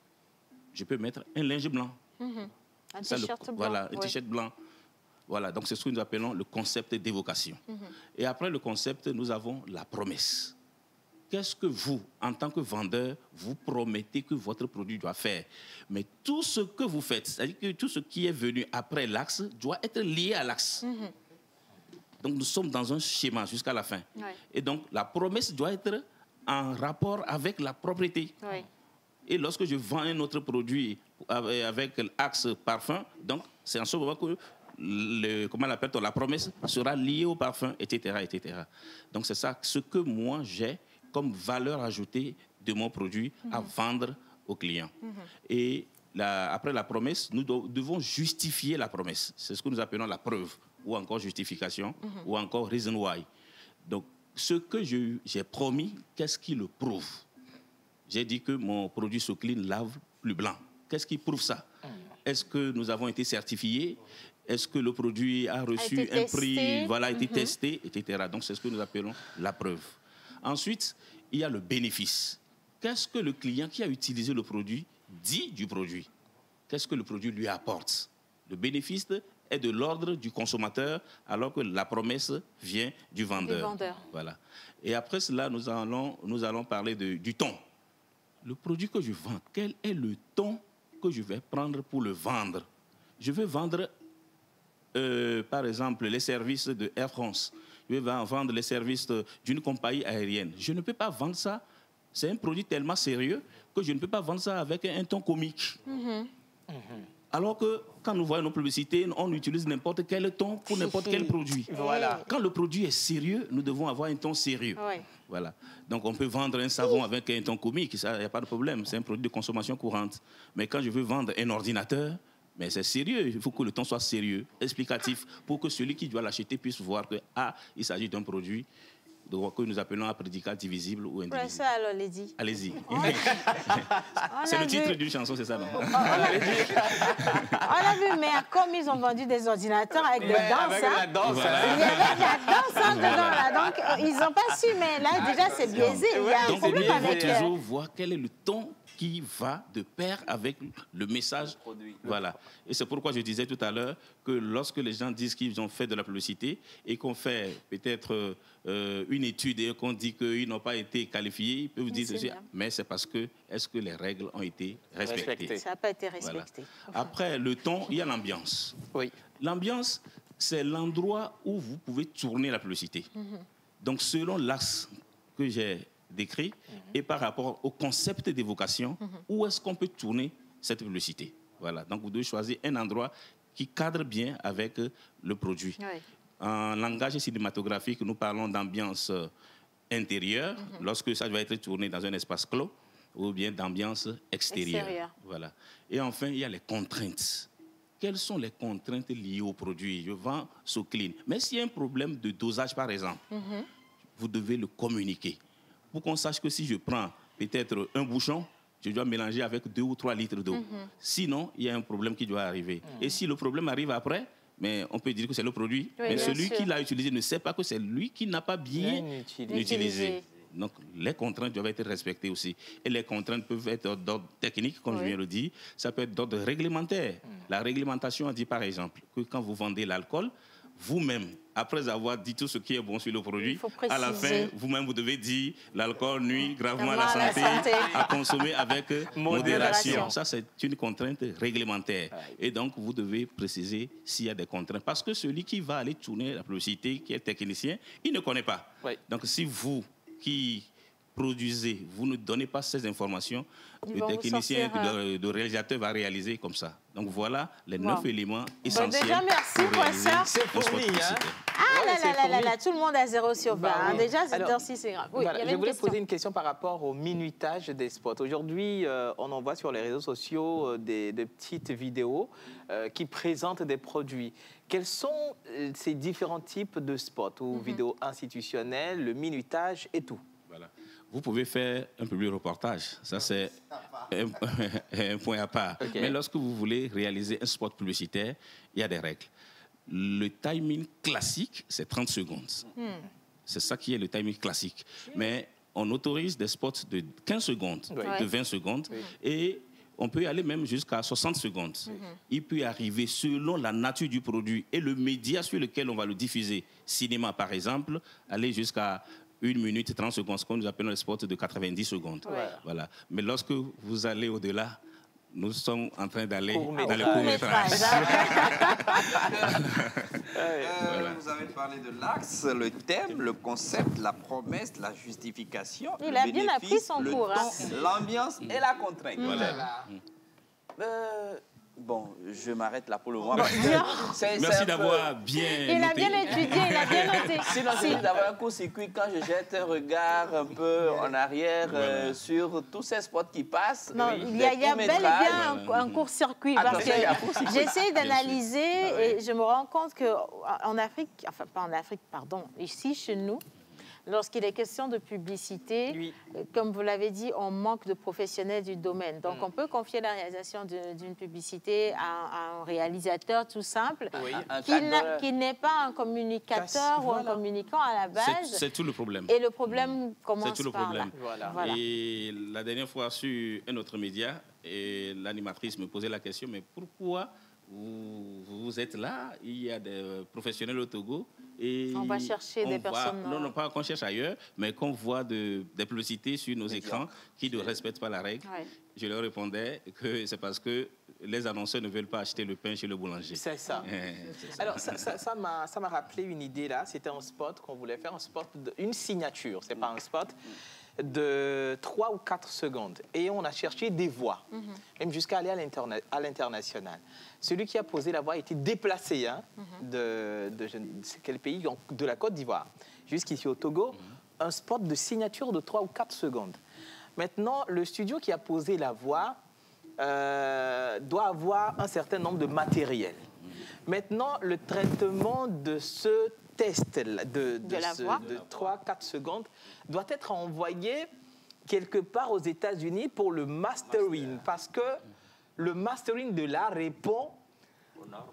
Je peux mettre un linge blanc. Un t-shirt blanc. Voilà, un t-shirt blanc. Voilà, donc c'est ce que nous appelons le concept d'évocation. Et après le concept, nous avons la promesse. Qu'est-ce que vous, en tant que vendeur, vous promettez que votre produit doit faire? Mais tout ce que vous faites, c'est-à-dire que tout ce qui est venu après l'axe doit être lié à l'axe. Donc nous sommes dans un schéma jusqu'à la fin. Et donc la promesse doit être en rapport avec la propriété. Et lorsque je vends un autre produit avec l'axe parfum, donc c'est en ce moment que comment l'appelle-t-on, la promesse sera liée au parfum, etc., etc. Donc c'est ça, ce que moi j'ai comme valeur ajoutée de mon produit à vendre aux clients. Et après la promesse, nous devons justifier la promesse. C'est ce que nous appelons la preuve, ou encore justification, ou encore reason why. Donc, ce que j'ai promis, qu'est-ce qui le prouve? J'ai dit que mon produit Socline lave plus blanc. Qu'est-ce qui prouve ça? Est-ce que nous avons été certifiés? Est-ce que le produit a reçu un prix, voilà, a été testé, etc. Donc, c'est ce que nous appelons la preuve. Ensuite, il y a le bénéfice. Qu'est-ce que le client qui a utilisé le produit dit du produit? Qu'est-ce que le produit lui apporte? Le bénéfice est de l'ordre du consommateur, alors que la promesse vient du vendeur. Voilà. Et après cela, nous allons parler du ton. Le produit que je vends, quel est le ton que je vais prendre pour le vendre? Je veux vendre, par exemple, les services de Air France. Je vais vendre les services d'une compagnie aérienne. Je ne peux pas vendre ça. C'est un produit tellement sérieux que je ne peux pas vendre ça avec un ton comique. Alors que quand nous voyons nos publicités, on utilise n'importe quel ton pour n'importe quel produit. Voilà. Quand le produit est sérieux, nous devons avoir un ton sérieux. Voilà. Donc on peut vendre un savon avec un ton comique, ça, il n'y a pas de problème. C'est un produit de consommation courante. Mais quand je veux vendre un ordinateur, mais c'est sérieux, il faut que le ton soit sérieux, explicatif, pour que celui qui doit l'acheter puisse voir que il s'agit d'un produit que nous appelons un prédicat divisible ou indivisible. Ça, alors, allez-y. Allez-y. C'est le titre d'une chanson, c'est ça, non? On a vu, mais comme ils ont vendu des ordinateurs avec des danses, il y avait de la danse dedans, là. Donc, ils n'ont pas su, mais là, déjà, c'est biaisé. Il y a un problème avec... Il faut toujours voir quel est le ton qui va de pair avec le message. Voilà. Et c'est pourquoi je disais tout à l'heure que lorsque les gens disent qu'ils ont fait de la publicité et qu'on fait peut-être une étude et qu'on dit qu'ils n'ont pas été qualifiés, ils peuvent dire, mais c'est parce que, est-ce que les règles ont été respectées? Ça n'a pas été respecté. Voilà. Après le ton, il y a l'ambiance. L'ambiance, c'est l'endroit où vous pouvez tourner la publicité. Donc, selon l'axe que j'ai décrit et par rapport au concept d'évocation, où est-ce qu'on peut tourner cette publicité? Voilà. Donc, vous devez choisir un endroit qui cadre bien avec le produit. En langage cinématographique, nous parlons d'ambiance intérieure, lorsque ça va être tourné dans un espace clos, ou bien d'ambiance extérieure. Voilà. Et enfin, il y a les contraintes. Quelles sont les contraintes liées au produit? Je vends Socline. Mais s'il y a un problème de dosage, par exemple, vous devez le communiquer. Pour qu'on sache que si je prends peut-être un bouchon, je dois mélanger avec 2 ou 3 litres d'eau. Sinon, il y a un problème qui doit arriver. Et si le problème arrive après, mais on peut dire que c'est le produit. Mais celui qui l'a utilisé ne sait pas que c'est lui qui n'a pas bien utilisé. Donc, les contraintes doivent être respectées aussi. Et les contraintes peuvent être d'ordre technique, comme je viens de le dire. Ça peut être d'ordre réglementaire. La réglementation dit, par exemple, que quand vous vendez l'alcool, vous-même, après avoir dit tout ce qui est bon sur le produit, à la fin, vous-même, vous devez dire l'alcool nuit gravement à la santé, à consommer avec modération. Ça, c'est une contrainte réglementaire. Et donc, vous devez préciser s'il y a des contraintes. Parce que celui qui va aller tourner la publicité, qui est technicien, il ne connaît pas. Donc, si vous qui produisez, vous ne donnez pas ces informations, le technicien, le réalisateur va réaliser comme ça. Donc voilà les 9 éléments essentiels. Déjà, merci pour ça. C'est fourni, hein. Ah là, tout le monde a 0 sur 20. Oui. Déjà, cette heure-ci, c'est grave. Oui, voilà, je voulais poser une question par rapport au minutage des spots. Aujourd'hui, on en voit sur les réseaux sociaux de petites vidéos qui présentent des produits. Quels sont ces différents types de spots ou vidéos institutionnelles, le minutage et tout? Voilà. Vous pouvez faire un public reportage. Ça, c'est un point à part. Mais lorsque vous voulez réaliser un spot publicitaire, il y a des règles. Le timing classique, c'est 30 secondes. C'est ça qui est le timing classique. Mais on autorise des spots de 15 secondes, de 20 secondes, et on peut aller même jusqu'à 60 secondes. Il peut arriver, selon la nature du produit et le média sur lequel on va le diffuser, cinéma par exemple, aller jusqu'à 1 minute 30 secondes, ce que nous appelons les spots de 90 secondes. Voilà. Mais lorsque vous allez au-delà, nous sommes en train d'aller dans le court-métrage. Vous avez parlé de l'axe, le thème, le concept, la promesse, la justification, il a bien appris son cours. L'ambiance et la contrainte. Voilà. Bon, je m'arrête là pour le moment. Merci d'avoir bien noté. Il a bien étudié, il a bien noté. Sinon, d'avoir un court-circuit quand je jette un regard un peu en arrière sur tous ces spots qui passent. Non, il y a bel et bien un court-circuit. Parce que j'essaie d'analyser et je me rends compte qu'en Afrique, enfin pas en Afrique, pardon, ici chez nous, lorsqu'il est question de publicité, comme vous l'avez dit, on manque de professionnels du domaine. Donc, on peut confier la réalisation d'une publicité à un réalisateur tout simple, qui n'est pas un communicateur ou un communicant à la base. C'est tout le problème. Et le problème commence par là. C'est tout le problème. Voilà. Et la dernière fois, sur un autre média, l'animatrice me posait la question, mais pourquoi vous êtes là, il y a des professionnels au Togo, et on va chercher des personnes... Non, pas qu'on cherche ailleurs, mais qu'on voit des publicités sur nos écrans qui ne respectent pas la règle. Je leur répondais que c'est parce que les annonceurs ne veulent pas acheter le pain chez le boulanger. C'est ça. Alors, ça m'a rappelé une idée là. C'était un spot qu'on voulait faire, une signature. C'est pas un spot de 3 ou 4 secondes. Et on a cherché des voix, même jusqu'à aller à l'international. Celui qui a posé la voix a été déplacé de je ne sais quel pays, de la Côte d'Ivoire, jusqu'ici au Togo. Un spot de signature de 3 ou 4 secondes. Maintenant, le studio qui a posé la voix doit avoir un certain nombre de matériel. Maintenant, le traitement de ce test de 3-4 secondes doit être envoyé quelque part aux États-Unis pour le mastering, parce que le mastering de là répond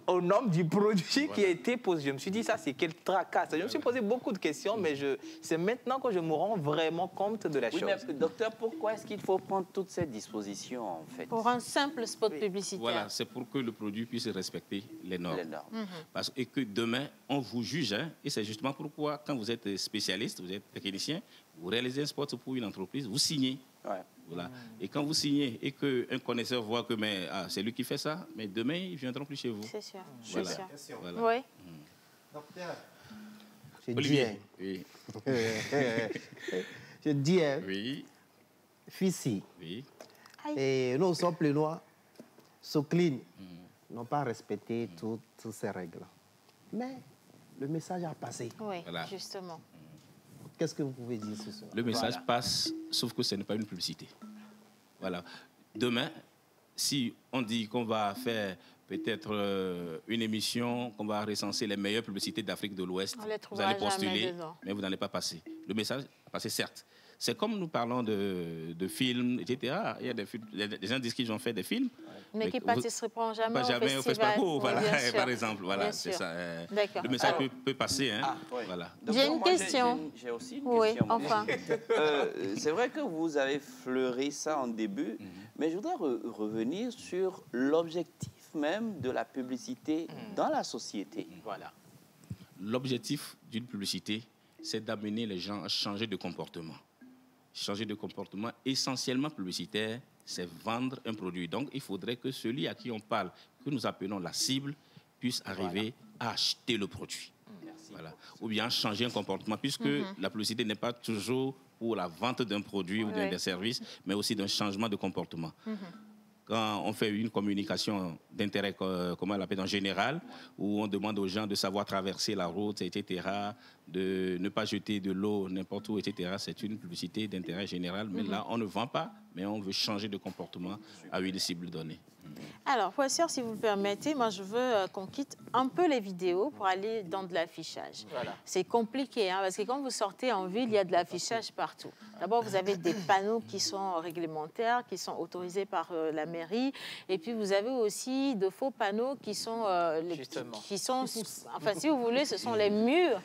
au nom du produit qui a été posé. Je me suis dit, ça, c'est quel tracas. Je me suis posé beaucoup de questions, mais c'est maintenant que je me rends vraiment compte de la chose. Mais, docteur, pourquoi est-ce qu'il faut prendre toutes ces dispositions, en fait? Pour un simple spot publicitaire. Voilà, c'est pour que le produit puisse respecter les normes. Et que demain, on vous juge. Et c'est justement pourquoi, quand vous êtes spécialiste, vous êtes technicien, vous réalisez un spot pour une entreprise, vous signez. Voilà. Et quand vous signez et qu'un connaisseur voit que c'est lui qui fait ça, mais demain, ils ne viendront plus chez vous. C'est sûr. Voilà. Voilà. Oui. Docteur, je dis, Fissi, et nous sommes plus noirs, Socline, n'ont pas respecté toutes ces règles. Mais le message a passé. Oui, justement. Qu'est-ce que vous pouvez dire sur ça? Le message passe, sauf que ce n'est pas une publicité. Voilà. Demain, si on dit qu'on va faire peut-être une émission, qu'on va recenser les meilleures publicités d'Afrique de l'Ouest, vous allez postuler, mais vous n'allez pas passer. Le message a passé, certes. C'est comme nous parlons de films, etc. Il y a des gens disent qu'ils ont fait des films. Mais qui ne participeront jamais au festival. Voilà, par exemple. Voilà, c'est ça. Le message peut passer. Hein. Voilà. J'ai une question. J'ai aussi une question. Enfin. C'est vrai que vous avez fleuri ça en début, mais je voudrais revenir sur l'objectif même de la publicité dans la société. Voilà. L'objectif d'une publicité, c'est d'amener les gens à changer de comportement. Changer de comportement essentiellement publicitaire, c'est vendre un produit. Donc, il faudrait que celui à qui on parle, que nous appelons la cible, puisse arriver à acheter le produit. Voilà. Ou bien changer un comportement, puisque la publicité n'est pas toujours pour la vente d'un produit ou d'un service, mais aussi d'un changement de comportement. Quand on fait une communication d'intérêt, comment on l'appelle en général, où on demande aux gens de savoir traverser la route, etc., de ne pas jeter de l'eau n'importe où, etc., c'est une publicité d'intérêt général. Mais là, on ne vend pas, mais on veut changer de comportement à une cible donnée. Alors, professeur, si vous le permettez, moi, je veux qu'on quitte un peu les vidéos pour aller dans de l'affichage. Voilà. C'est compliqué, hein, parce que quand vous sortez en ville, il y a de l'affichage partout. D'abord, vous avez des panneaux qui sont réglementaires, qui sont autorisés par la mairie. Et puis, vous avez aussi de faux panneaux qui sont... enfin, si vous voulez, ce sont les murs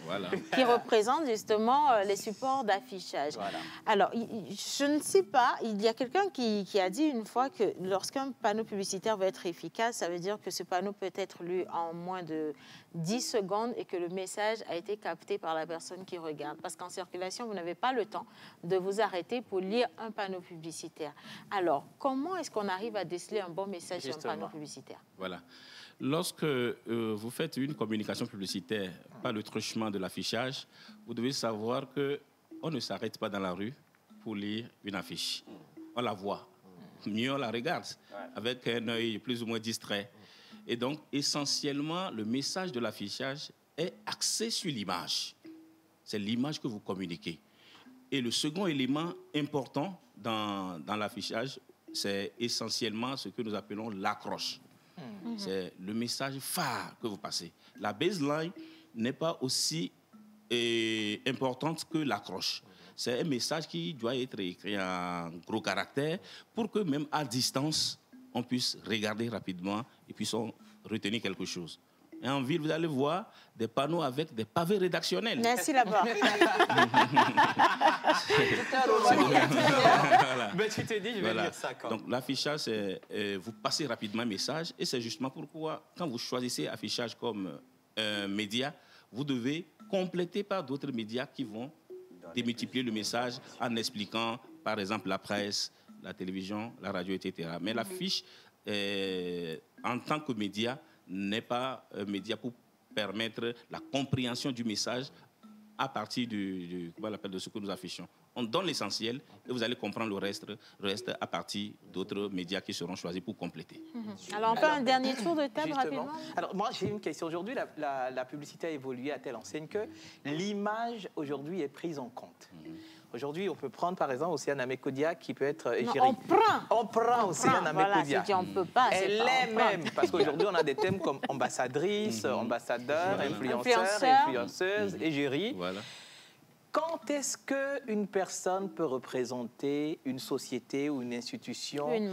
qui représentent justement les supports d'affichage. Voilà. Alors, je ne sais pas, il y a quelqu'un qui a dit une fois que lorsqu'un panneau publicitaire va être efficace, ça veut dire que ce panneau peut être lu en moins de 10 secondes et que le message a été capté par la personne qui regarde. Parce qu'en circulation, vous n'avez pas le temps de vous arrêter pour lire un panneau publicitaire. Alors, comment est-ce qu'on arrive à déceler un bon message sur un panneau publicitaire? Voilà. Lorsque vous faites une communication publicitaire, pas le truchement de l'affichage, vous devez savoir qu'on ne s'arrête pas dans la rue pour lire une affiche. On la voit. Mieux on la regarde, avec un œil plus ou moins distrait. Et donc, essentiellement, le message de l'affichage est axé sur l'image. C'est l'image que vous communiquez. Et le second élément important dans l'affichage, c'est essentiellement ce que nous appelons l'accroche. C'est le message phare que vous passez. La baseline n'est pas aussi importante que l'accroche. C'est un message qui doit être écrit en gros caractères pour que même à distance, on puisse regarder rapidement et puisse retenir quelque chose. Et en ville, vous allez voir des panneaux avec des pavés rédactionnels. Merci là-bas. Mais tu t'es dit, je vais lire ça quand. Donc l'affichage, c'est vous passez rapidement un message et c'est justement pourquoi quand vous choisissez affichage comme un média, vous devez compléter par d'autres médias qui vont démultiplier le message en expliquant, par exemple, la presse, la télévision, la radio, etc. Mais l'affiche, en tant que média, n'est pas un média pour permettre la compréhension du message à partir de ce que nous affichons. On donne l'essentiel et vous allez comprendre le reste à partir d'autres médias qui seront choisis pour compléter. Alors, on fait un dernier tour de table rapidement. Alors, moi, j'ai une question. Aujourd'hui, la publicité a évolué à telle enseigne que l'image, aujourd'hui, est prise en compte. Aujourd'hui, on peut prendre, par exemple, Océane Amekodia, qui peut être égérie. On prend Océane Amekodia. Voilà, on peut pas. Elle est même, parce qu'aujourd'hui, on a des thèmes comme ambassadrice, ambassadeur, influenceuse, égérie. Voilà. Quand est-ce qu'une personne peut représenter une société ou une institution, une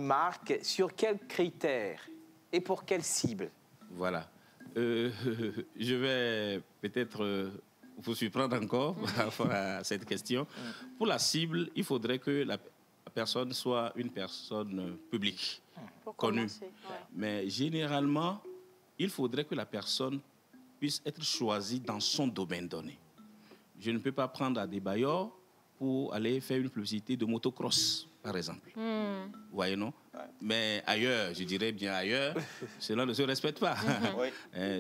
marque, sur quels critères et pour quelle cible? Voilà. Je vais peut-être vous surprendre encore par rapport à cette question. Pour la cible, il faudrait que la personne soit une personne publique, connue. Mais généralement, il faudrait que la personne puisse être choisie dans son domaine donné. Je ne peux pas prendre à des bailleurs pour aller faire une publicité de motocross, par exemple. Vous voyez, non? Mais ailleurs, je dirais bien ailleurs, cela ne se respecte pas.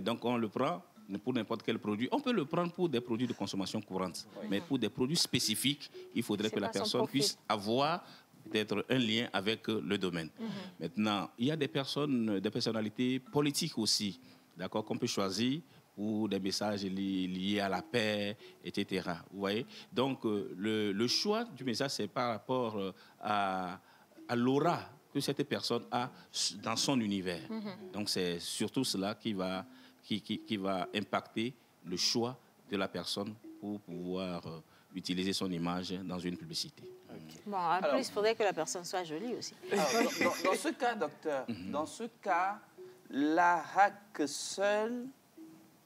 Donc, on le prend pour n'importe quel produit. On peut le prendre pour des produits de consommation courante. Mais pour des produits spécifiques, il faudrait que la personne puisse avoir peut-être un lien avec le domaine. Maintenant, il y a des personnalités politiques aussi, d'accord, qu'on peut choisir ou des messages liés à la paix, etc. Vous voyez? Donc, le choix du message, c'est par rapport à l'aura que cette personne a dans son univers. Donc, c'est surtout cela qui va impacter le choix de la personne pour pouvoir utiliser son image dans une publicité. Bon, en plus, il faudrait que la personne soit jolie aussi. Dans ce cas, docteur, dans ce cas, la HAC seule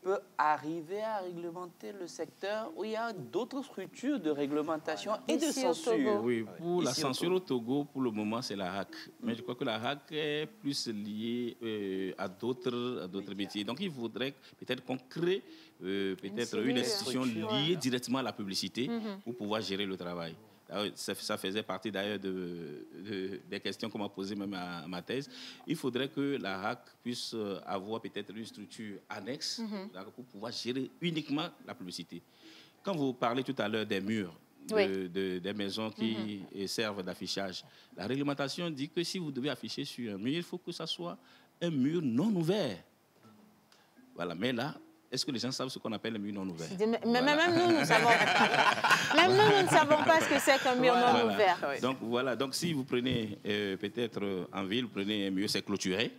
peut arriver à réglementer le secteur où il y a d'autres structures de réglementation et de censure. Oui, pour la censure au Togo, pour le moment, c'est la HAC. Mais je crois que la HAC est plus liée à d'autres métiers. Donc, il faudrait peut-être qu'on crée peut-être une institution liée directement à la publicité pour pouvoir gérer le travail. Ça faisait partie d'ailleurs des questions qu'on m'a posées même à ma thèse. Il faudrait que la HAC puisse avoir peut-être une structure annexe pour pouvoir gérer uniquement la publicité. Quand vous parlez tout à l'heure des murs, des maisons qui servent d'affichage, la réglementation dit que si vous devez afficher sur un mur, il faut que ça soit un mur non ouvert. Voilà, mais là, est-ce que les gens savent ce qu'on appelle le mur non ouvert? Même nous, nous ne savons pas. Même nous, nous ne savons pas ce que c'est qu'un mur non ouvert. Donc voilà, donc si vous prenez peut-être en ville, vous prenez un mur, c'est clôturé.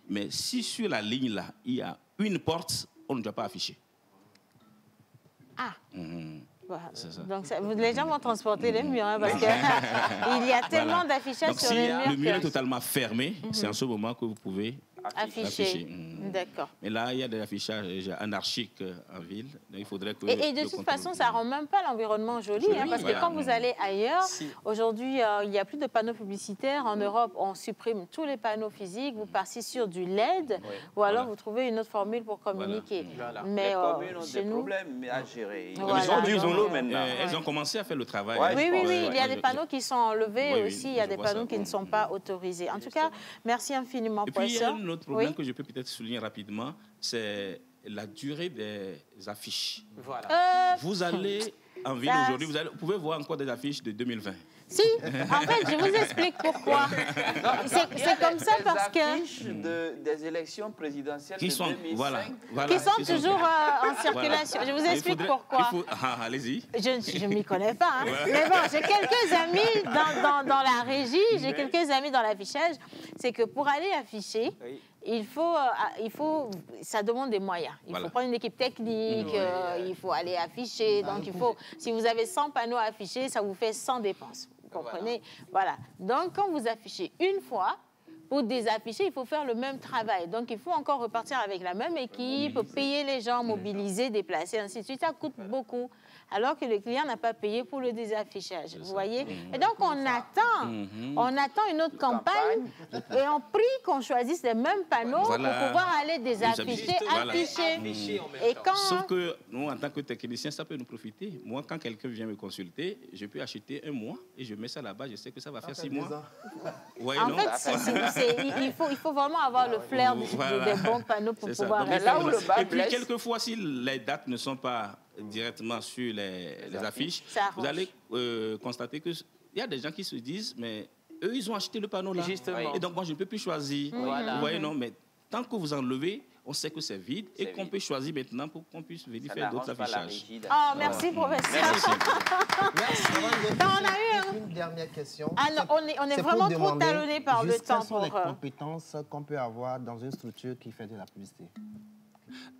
Mais si sur la ligne là, il y a une porte, on ne doit pas afficher. Ah. Donc les gens vont transporter les murs parce qu'il y a tellement d'affichage sur les murs. Si le mur est totalement fermé, c'est en ce moment que vous pouvez afficher. D'accord. Mais là, il y a des affichages anarchiques en ville. Donc il faudrait que... Et de toute façon, ça ne rend même pas l'environnement joli. Parce que quand vous allez ailleurs, aujourd'hui, il n'y a plus de panneaux publicitaires. En Europe, on supprime tous les panneaux physiques. Vous passez sur du LED ou alors vous trouvez une autre formule pour communiquer. Mais les communes ont des problèmes à gérer. Elles ont commencé à faire le travail. Oui, il y a des panneaux qui sont enlevés aussi. Il y a des panneaux qui ne sont pas autorisés. En tout cas, merci infiniment, professeur. Un autre problème que je peux peut-être souligner rapidement, c'est la durée des affiches. Voilà. Vous allez en ville aujourd'hui, vous pouvez voir encore des affiches de 2020. Si, en fait, je vous explique pourquoi. C'est comme ça parce que... des élections présidentielles qui sont, 2005. Qui sont toujours en circulation. Je vous explique pourquoi. Allez-y. Je ne m'y connais pas. Hein. Mais bon, j'ai quelques amis dans la régie, j'ai quelques amis dans l'affichage. C'est que pour aller afficher, il faut, ça demande des moyens. Il faut prendre une équipe technique, il faut aller afficher. Donc, si vous avez 100 panneaux à afficher, ça vous fait 100 dépenses. Vous comprenez? Voilà. Donc, quand vous affichez une fois, pour désafficher, il faut faire le même travail. Donc, il faut encore repartir avec la même équipe, payer les gens, mobiliser, déplacer, ainsi de suite. Ça coûte beaucoup. Alors que le client n'a pas payé pour le désaffichage. Vous voyez? Et donc, on attend une autre campagne et on prie qu'on choisisse les mêmes panneaux pour pouvoir aller désafficher, afficher. Et quand... Sauf que nous, en tant que technicien, ça peut nous profiter. Moi, quand quelqu'un vient me consulter, je peux acheter un mois et je mets ça là-bas. Je sais que ça va faire 6 mois. En fait, il faut vraiment avoir le flair des bons panneaux pour pouvoir... Et puis, quelquefois, si les dates ne sont pas directement sur les affiches, vous allez constater qu'il y a des gens qui se disent, mais eux, ils ont acheté le panneau là. Justement. Et donc, moi, je ne peux plus choisir. Vous voyez, non, mais tant que vous enlevez, on sait que c'est vide et qu'on peut choisir maintenant pour qu'on puisse venir faire d'autres affichages. Oh, merci, professeur. Merci. On a eu une dernière question. On est vraiment trop talonné par le temps. Quelles sont les compétences qu'on peut avoir dans une structure qui fait de la publicité?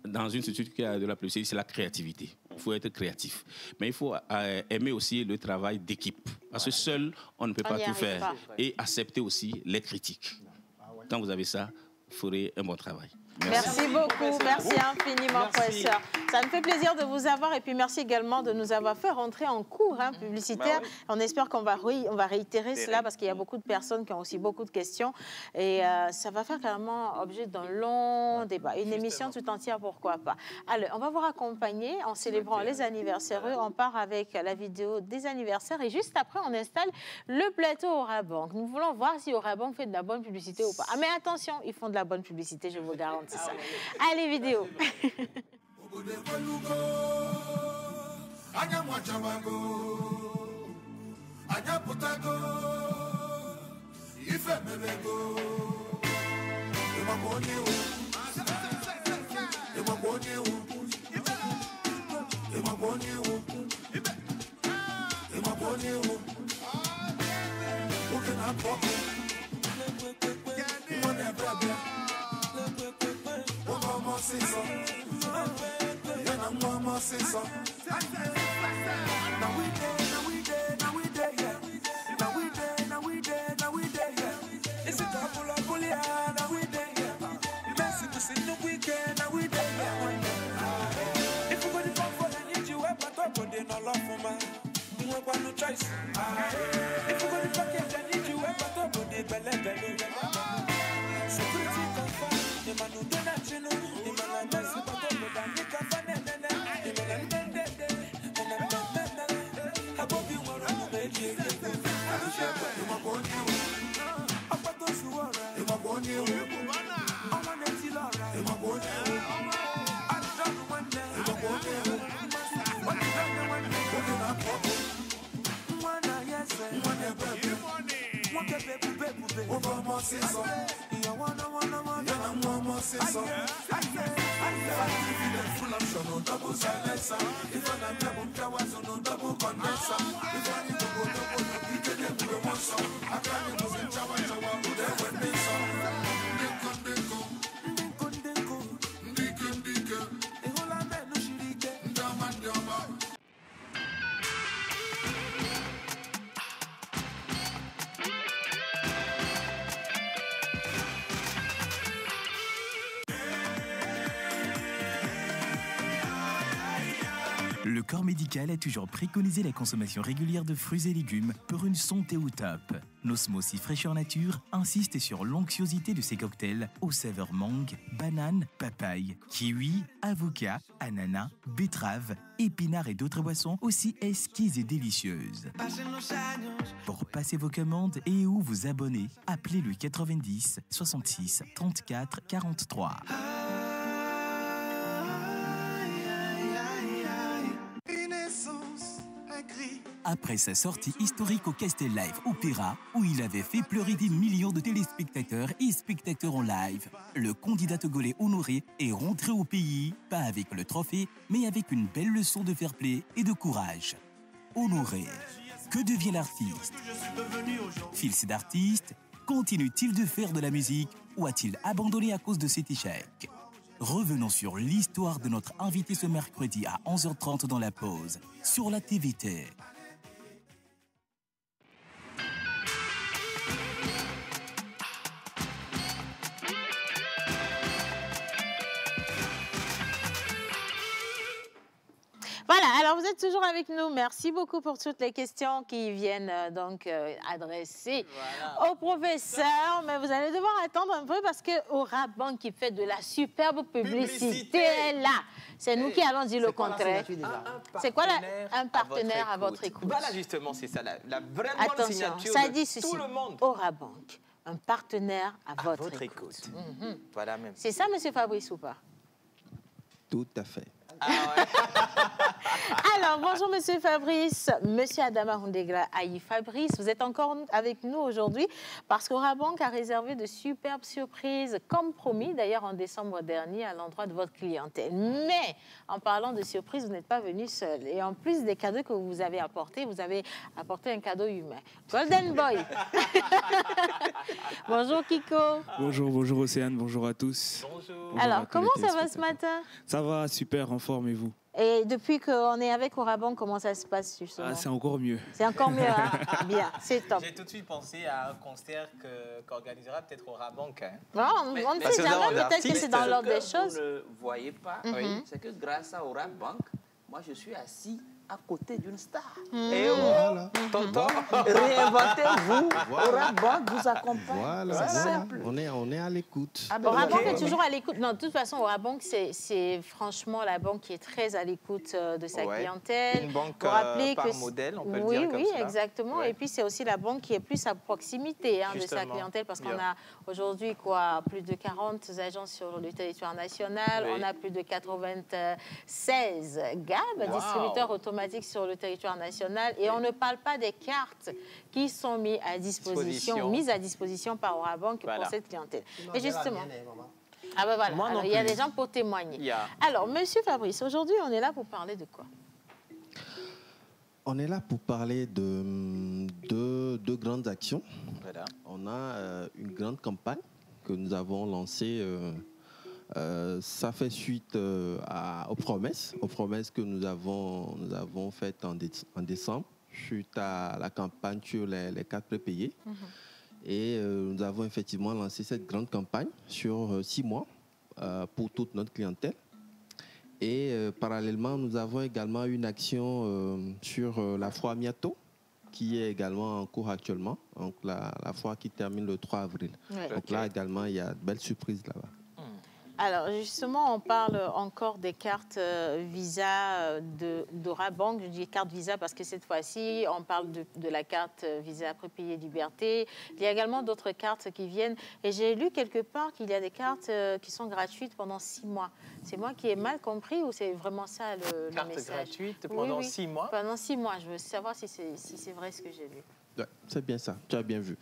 Dans une structure qui a de la publicité, c'est la créativité. Il faut être créatif. Mais il faut aimer aussi le travail d'équipe. Parce que seul, on ne peut pas tout faire. Et accepter aussi les critiques. Quand vous avez ça, vous ferez un bon travail. Merci beaucoup, merci infiniment, professeur. Ça me fait plaisir de vous avoir et puis merci également de nous avoir fait rentrer en cours publicitaire. On espère qu'on va réitérer cela parce qu'il y a beaucoup de personnes qui ont aussi beaucoup de questions et ça va faire carrément objet d'un long débat. Une émission tout entière, pourquoi pas. Alors, on va vous raccompagner en célébrant les anniversaires. On part avec la vidéo des anniversaires et juste après, on installe le plateau Orabank. Nous voulons voir si Orabank fait de la bonne publicité ou pas. Ah, mais attention, ils font de la bonne publicité, je vous garantis. Ça. Allez, vidéo. C'est ça. Le corps médical a toujours préconisé la consommation régulière de fruits et légumes pour une santé au top. Nos smoothies fraîcheur nature insistent sur l'onctuosité de ces cocktails aux saveurs mangue, banane, papaye, kiwi, avocat, ananas, betterave, épinards et d'autres boissons aussi exquises et délicieuses. Pour passer vos commandes et ou vous abonner, appelez le 90 66 34 43. Après sa sortie historique au Castel Live Opéra, où il avait fait pleurer des millions de téléspectateurs et spectateurs en live, le candidat togolais Honoré est rentré au pays, pas avec le trophée, mais avec une belle leçon de fair play et de courage. Honoré, que devient l'artiste? Fils d'artiste, continue-t-il de faire de la musique ou a-t-il abandonné à cause de cet échec? Revenons sur l'histoire de notre invité ce mercredi à 11h30 dans la pause, sur la TVT. Voilà, alors vous êtes toujours avec nous. Merci beaucoup pour toutes les questions qui viennent adresser au professeur. Mais vous allez devoir attendre un peu parce que Aura Bank qui fait de la superbe publicité est là. C'est nous qui allons dire le contraire. C'est quoi un partenaire à votre écoute? Voilà, justement, c'est ça, la vraiment Attention, signature ça de dit ceci. tout le monde. Aura Bank, un partenaire à votre écoute. Voilà même. C'est ça, monsieur Fabrice, ou pas? Tout à fait. Alors, bonjour Monsieur Fabrice, Monsieur Adama Hundegra Aïe Fabrice, vous êtes encore avec nous aujourd'hui parce qu'Aura Bank a réservé de superbes surprises, comme promis d'ailleurs en décembre dernier à l'endroit de votre clientèle. Mais en parlant de surprises, vous n'êtes pas venu seul. Et en plus des cadeaux que vous avez apporté un cadeau humain. Golden Boy. Bonjour Kiko. Bonjour Océane, bonjour à tous. Bonjour. Alors, comment ça va ce matin? Ça va, super, en forme, et vous? Et depuis qu'on est avec Aura Bank, comment ça se passe justement? C'est encore mieux. C'est encore mieux, hein? Bien, c'est top. J'ai tout de suite pensé à un concert qu'organisera peut-être Aura Bank. Hein. Bon, on ne sait jamais, peut-être que c'est dans l'ordre des choses. Vous ne voyez pas, c'est que grâce à Aura Bank, moi je suis assis à côté d'une star. Et voilà. Réinventez-vous. Aura Bank vous accompagne. Voilà. C'est simple. On est à l'écoute. Aura Bank est toujours à l'écoute. Non, de toute façon, Aura Bank, c'est franchement la banque qui est très à l'écoute de sa clientèle. Une banque par modèle, on peut le dire comme ça. Oui, exactement. Ouais. Et puis, c'est aussi la banque qui est plus à proximité de sa clientèle parce qu'on a aujourd'hui plus de 40 agences sur le territoire national. On a plus de 96 GAB, distributeurs automatiques sur le territoire national. Et on ne parle pas des cartes qui sont mises à disposition par Aura Bank pour cette clientèle. Et justement... Ah ben voilà, alors, il y a des gens pour témoigner. Alors, Monsieur Fabrice, aujourd'hui, on est là pour parler de quoi? On est là pour parler de deux grandes actions. Voilà. On a une grande campagne que nous avons lancée Ça fait suite aux promesses que nous avons faites en décembre, suite à la campagne sur les cartes prépayées. Et nous avons effectivement lancé cette grande campagne sur 6 mois pour toute notre clientèle. Et parallèlement, nous avons également une action sur la foire Miato, qui est également en cours actuellement. Donc la foire qui termine le 3 avril. Ouais. Donc là également, il y a de belles surprises là-bas. Alors justement, on parle encore des cartes Visa d'Orabank. Je dis carte Visa parce que cette fois-ci, on parle de la carte Visa Prépayée Liberté. Il y a également d'autres cartes qui viennent. Et j'ai lu quelque part qu'il y a des cartes qui sont gratuites pendant 6 mois. C'est moi qui ai mal compris ou c'est vraiment ça le Carte message? gratuite pendant 6 mois? Pendant 6 mois. Je veux savoir si c'est vrai ce que j'ai lu. Ouais, c'est bien ça, tu as bien vu.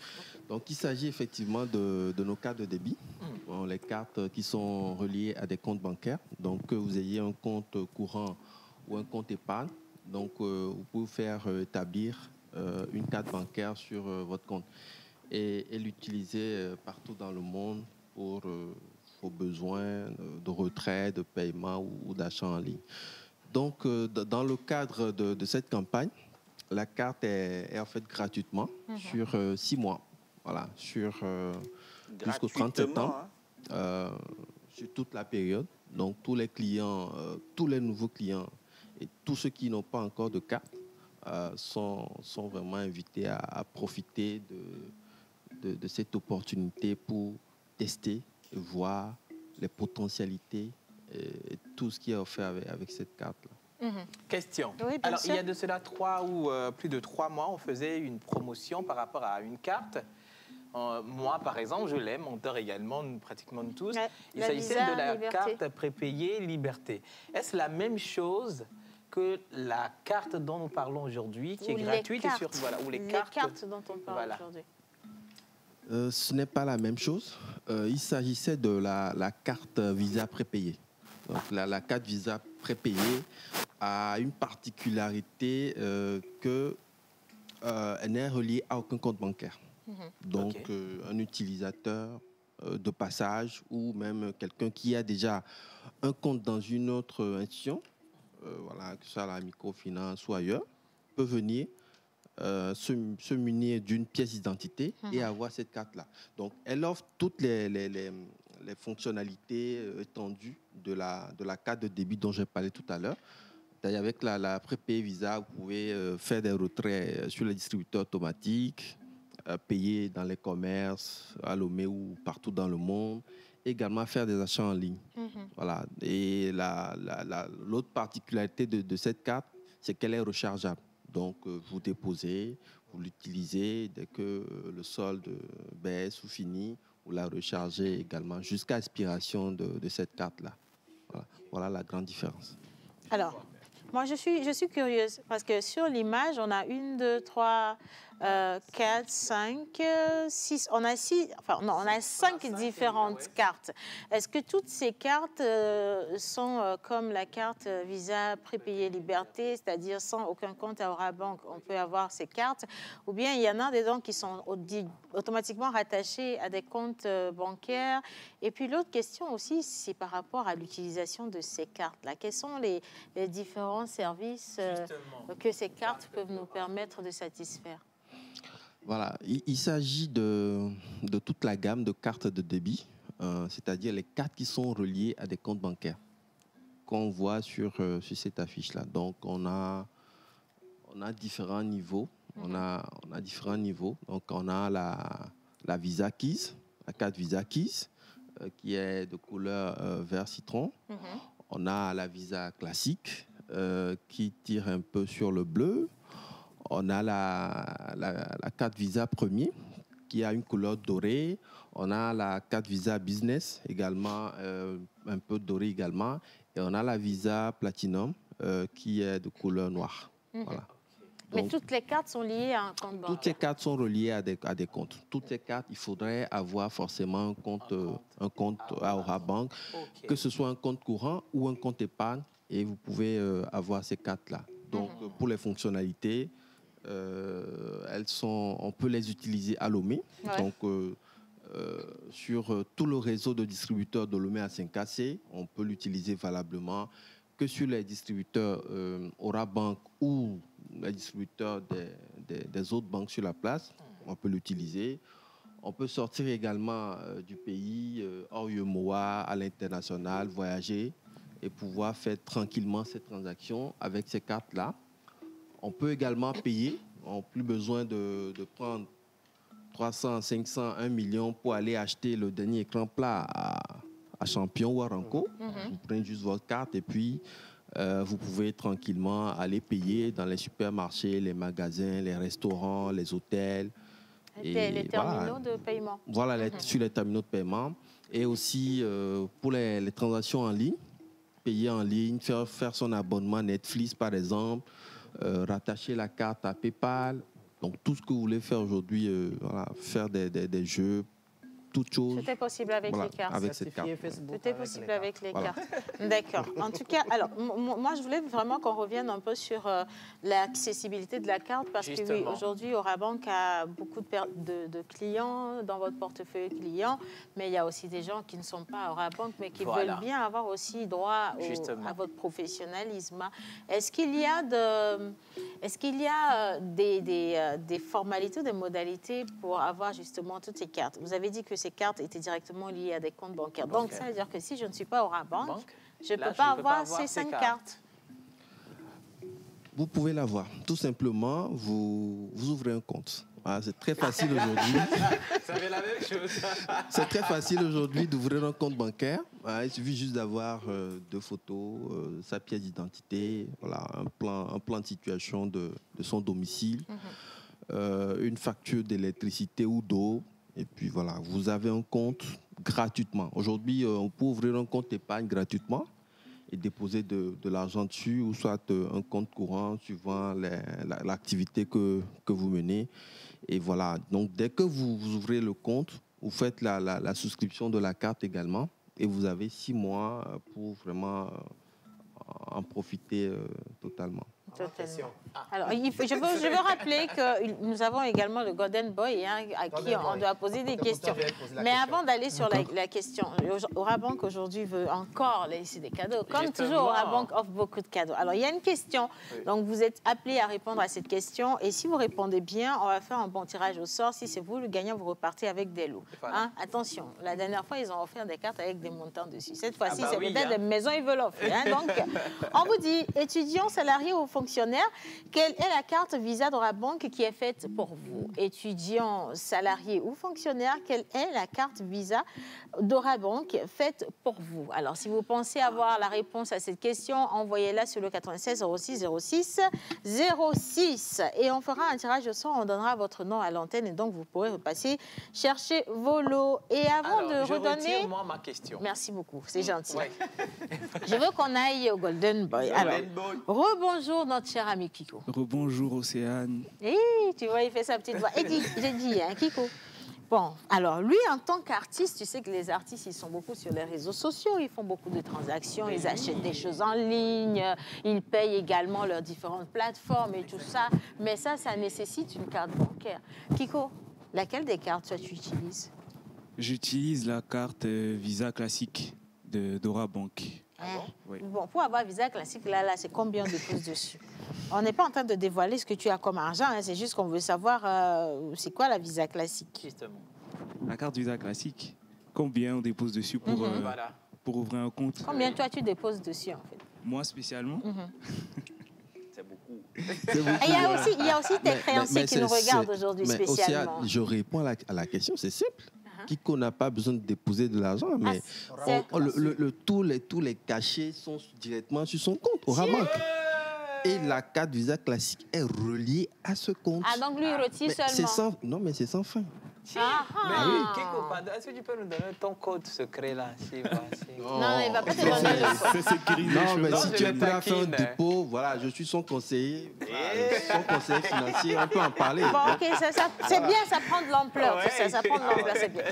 Donc, il s'agit effectivement de nos cartes de débit. Bon, les cartes qui sont reliées à des comptes bancaires. Donc, que vous ayez un compte courant ou un compte épargne. Donc, vous pouvez faire établir une carte bancaire sur votre compte et l'utiliser partout dans le monde pour vos besoins de retrait, de paiement ou d'achat en ligne. Donc, dans le cadre de cette campagne, la carte est en fait gratuitement sur 6 mois. Voilà, jusqu'au 30 septembre, sur toute la période. Donc, tous les clients, tous les nouveaux clients et tous ceux qui n'ont pas encore de carte sont vraiment invités à profiter de cette opportunité pour tester, voir les potentialités et tout ce qui est offert avec cette carte-là. Question. Oui, alors, il y a de cela 3 ou plus de 3 mois, on faisait une promotion par rapport à une carte. Moi, par exemple, je l'ai, Monteur également, pratiquement tous. Ouais, Il s'agissait de la Liberté. carte prépayée Liberté. Est-ce la même chose que la carte dont nous parlons aujourd'hui, qui est gratuite cartes. ou les cartes cartes dont on parle aujourd'hui. Ce n'est pas la même chose. Il s'agissait de la carte Visa prépayée. Donc, la carte Visa prépayée a une particularité qu'elle n'est reliée à aucun compte bancaire. Donc, un utilisateur de passage ou même quelqu'un qui a déjà un compte dans une autre institution, voilà, que ce soit la microfinance ou ailleurs, peut venir se munir d'une pièce d'identité et avoir cette carte-là. Donc, elle offre toutes les fonctionnalités étendues de la carte de débit dont j'ai parlé tout à l'heure. D'ailleurs, avec la prépayée Visa, vous pouvez faire des retraits sur les distributeurs automatiques, payer dans les commerces, à Lomé ou partout dans le monde, également faire des achats en ligne. Voilà. Et l'autre particularité de cette carte, c'est qu'elle est rechargeable. Donc, vous déposez, vous l'utilisez, dès que le solde baisse ou finit, vous la rechargez également jusqu'à expiration de cette carte-là. Voilà la grande différence. Alors, moi, je suis curieuse parce que sur l'image, on a 1, 2, 3, 4, 5, 6. On a 5 différentes cartes. Est-ce que toutes ces cartes sont comme la carte Visa Prépayée Liberté, c'est-à-dire sans aucun compte à Orabank, on peut avoir ces cartes, ou bien il y en a dedans qui sont automatiquement rattachés à des comptes bancaires? Et puis l'autre question aussi, c'est par rapport à l'utilisation de ces cartes-là. Quels sont les différents services que ces cartes peuvent nous permettre de satisfaire? Voilà, il s'agit de toute la gamme de cartes de débit, c'est-à-dire les cartes qui sont reliées à des comptes bancaires qu'on voit sur cette affiche-là. Donc, on a différents niveaux. On a différents niveaux. Donc, on a la Visa Keys, la carte Visa Keys, qui est de couleur vert citron. On a la Visa classique, qui tire un peu sur le bleu. On a la carte Visa Premier qui a une couleur dorée. On a la carte Visa Business également, un peu dorée également. Et on a la Visa Platinum qui est de couleur noire. Voilà. Mais toutes les cartes sont liées à un compte bancaire? Toutes les cartes sont reliées à des comptes. Toutes les cartes, il faudrait avoir forcément un compte à Orabank, que ce soit un compte courant ou un compte épargne, et vous pouvez avoir ces cartes-là. Donc, pour les fonctionnalités, on peut les utiliser à Lomé. Donc, sur tout le réseau de distributeurs de Lomé à 5KC. On peut l'utiliser valablement que sur les distributeurs Orabank ou les distributeurs des autres banques sur la place. On peut l'utiliser. On peut sortir également du pays, hors UEMOA, à l'international, voyager et pouvoir faire tranquillement ces transactions avec ces cartes-là. On peut également payer. On n'a plus besoin de prendre 300, 500, 1 million pour aller acheter le dernier écran plat à Champion ou à Ranco. Vous prenez juste votre carte et puis vous pouvez tranquillement aller payer dans les supermarchés, les magasins, les restaurants, les hôtels. Les terminaux de paiement. Voilà, sur les terminaux de paiement. Et aussi pour les transactions en ligne, payer en ligne, faire son abonnement Netflix par exemple, rattacher la carte à PayPal. Donc tout ce que vous voulez faire aujourd'hui, faire des jeux, toutes choses. Tout est possible avec les cartes. Avec cette carte. Tout est possible avec les cartes. D'accord. En tout cas, alors, moi, je voulais vraiment qu'on revienne un peu sur l'accessibilité de la carte parce que oui, aujourd'hui, Orabank a beaucoup de clients dans votre portefeuille client, mais il y a aussi des gens qui ne sont pas Orabank, mais qui veulent bien avoir aussi droit à votre professionnalisme. Est-ce qu'il y a des formalités, des modalités pour avoir justement toutes ces cartes? Vous avez dit que ces cartes étaient directement liées à des comptes bancaires. Donc, ça veut dire que si je ne suis pas Orabank, je ne peux pas avoir ces 5 cartes. Vous pouvez l'avoir. Tout simplement, vous ouvrez un compte. Voilà, c'est très facile aujourd'hui. Ça fait la même chose. C'est très facile aujourd'hui d'ouvrir un compte bancaire. Voilà, il suffit juste d'avoir 2 photos, sa pièce d'identité, voilà, un plan de situation de son domicile, une facture d'électricité ou d'eau. Et puis voilà, vous avez un compte gratuitement. Aujourd'hui, on peut ouvrir un compte épargne gratuitement et déposer de l'argent dessus, ou soit un compte courant suivant l'activité que vous menez. Et voilà, donc dès que vous ouvrez le compte, vous faites la souscription de la carte également et vous avez 6 mois pour vraiment en profiter totalement. Alors, je veux rappeler que nous avons également le Golden Boy à qui on doit poser des questions. Mais avant d'aller sur la question, Orabank aujourd'hui veut encore laisser des cadeaux. Comme toujours, Orabank offre beaucoup de cadeaux. Alors, il y a une question. Donc, vous êtes appelé à répondre à cette question. Et si vous répondez bien, on va faire un bon tirage au sort. Si c'est vous le gagnant, vous repartez avec des lots. Hein? Attention, la dernière fois, ils ont offert des cartes avec des montants dessus. Cette fois-ci, c'est peut-être des maisons qu'ils veulent offrir. Hein? Donc, on vous dit, étudiants, salariés ou fonctionnaires, quelle est la carte Visa d'Orabank qui est faite pour vous? Étudiants, salariés ou fonctionnaires, quelle est la carte Visa d'Orabank faite pour vous? Alors, si vous pensez avoir la réponse à cette question, envoyez-la sur le 96 06 06 06 et on fera un tirage au sort, on donnera votre nom à l'antenne et donc vous pourrez repasser chercher vos lots. Et avant de redonner... retire, moi, ma question. Merci beaucoup, c'est gentil. Je veux qu'on aille au Golden Boy. Alors, rebonjour notre cher ami Kiko. Rebonjour Océane. Tu vois, il fait sa petite voix. Et j'ai dit, hein, Kiko. Bon, alors lui, en tant qu'artiste, tu sais que les artistes, ils sont beaucoup sur les réseaux sociaux, ils font beaucoup de transactions, ils achètent des choses en ligne, ils payent également leurs différentes plateformes et tout ça. Mais ça nécessite une carte bancaire. Kiko, laquelle des cartes toi, tu utilises? J'utilise la carte Visa classique d'Orabank. Oui. Bon, pour avoir Visa classique, là c'est combien on dépose dessus? On n'est pas en train de dévoiler ce que tu as comme argent, hein, c'est juste qu'on veut savoir c'est quoi la Visa classique. Justement. La carte Visa classique, combien on dépose dessus pour ouvrir un compte? Combien toi tu déposes dessus en fait? Moi spécialement? C'est beaucoup. Il y a aussi tes créanciers qui nous regardent aujourd'hui spécialement. Aussi, je réponds à la question, c'est simple. Kiko n'a pas besoin de déposer de l'argent, mais tous les cachets sont directement sur son compte, Orabank. Et la carte Visa classique est reliée à ce compte. Ah, donc lui, il retire seulement. Non, mais c'est sans fin. Kiko, est-ce que tu peux nous donner ton code secret là? Non, il ne va pas te donner le code. Non, mais si tu es prêt à faire un dépôt, voilà, je suis son conseiller, son conseiller financier, on peut en parler. Bon, ok, c'est bien, ça prend de l'ampleur, ça prend de l'ampleur, c'est bien.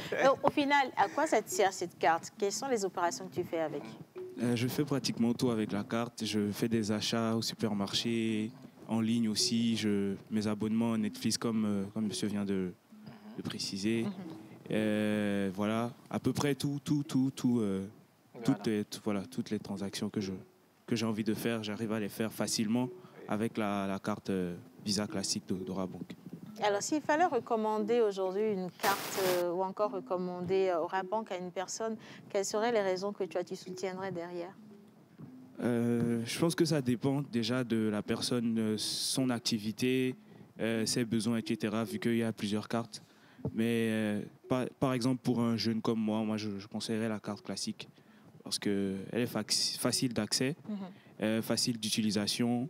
Au final, à quoi ça te sert cette carte? Quelles sont les opérations que tu fais avec? Je fais pratiquement tout avec la carte. Je fais des achats au supermarché, en ligne aussi. Mes abonnements Netflix, comme monsieur vient de préciser. Voilà, à peu près toutes les transactions que j'ai envie de faire, j'arrive à les faire facilement avec la carte Visa classique d'Orabank. Alors, s'il fallait recommander aujourd'hui une carte ou encore recommander Orabank à une personne, quelles seraient les raisons que toi tu soutiendrais derrière? Je pense que ça dépend déjà de la personne, son activité, ses besoins, etc., vu qu'il y a plusieurs cartes. Mais par exemple, pour un jeune comme moi, je conseillerais la carte classique parce qu'elle est facile d'accès, facile d'utilisation,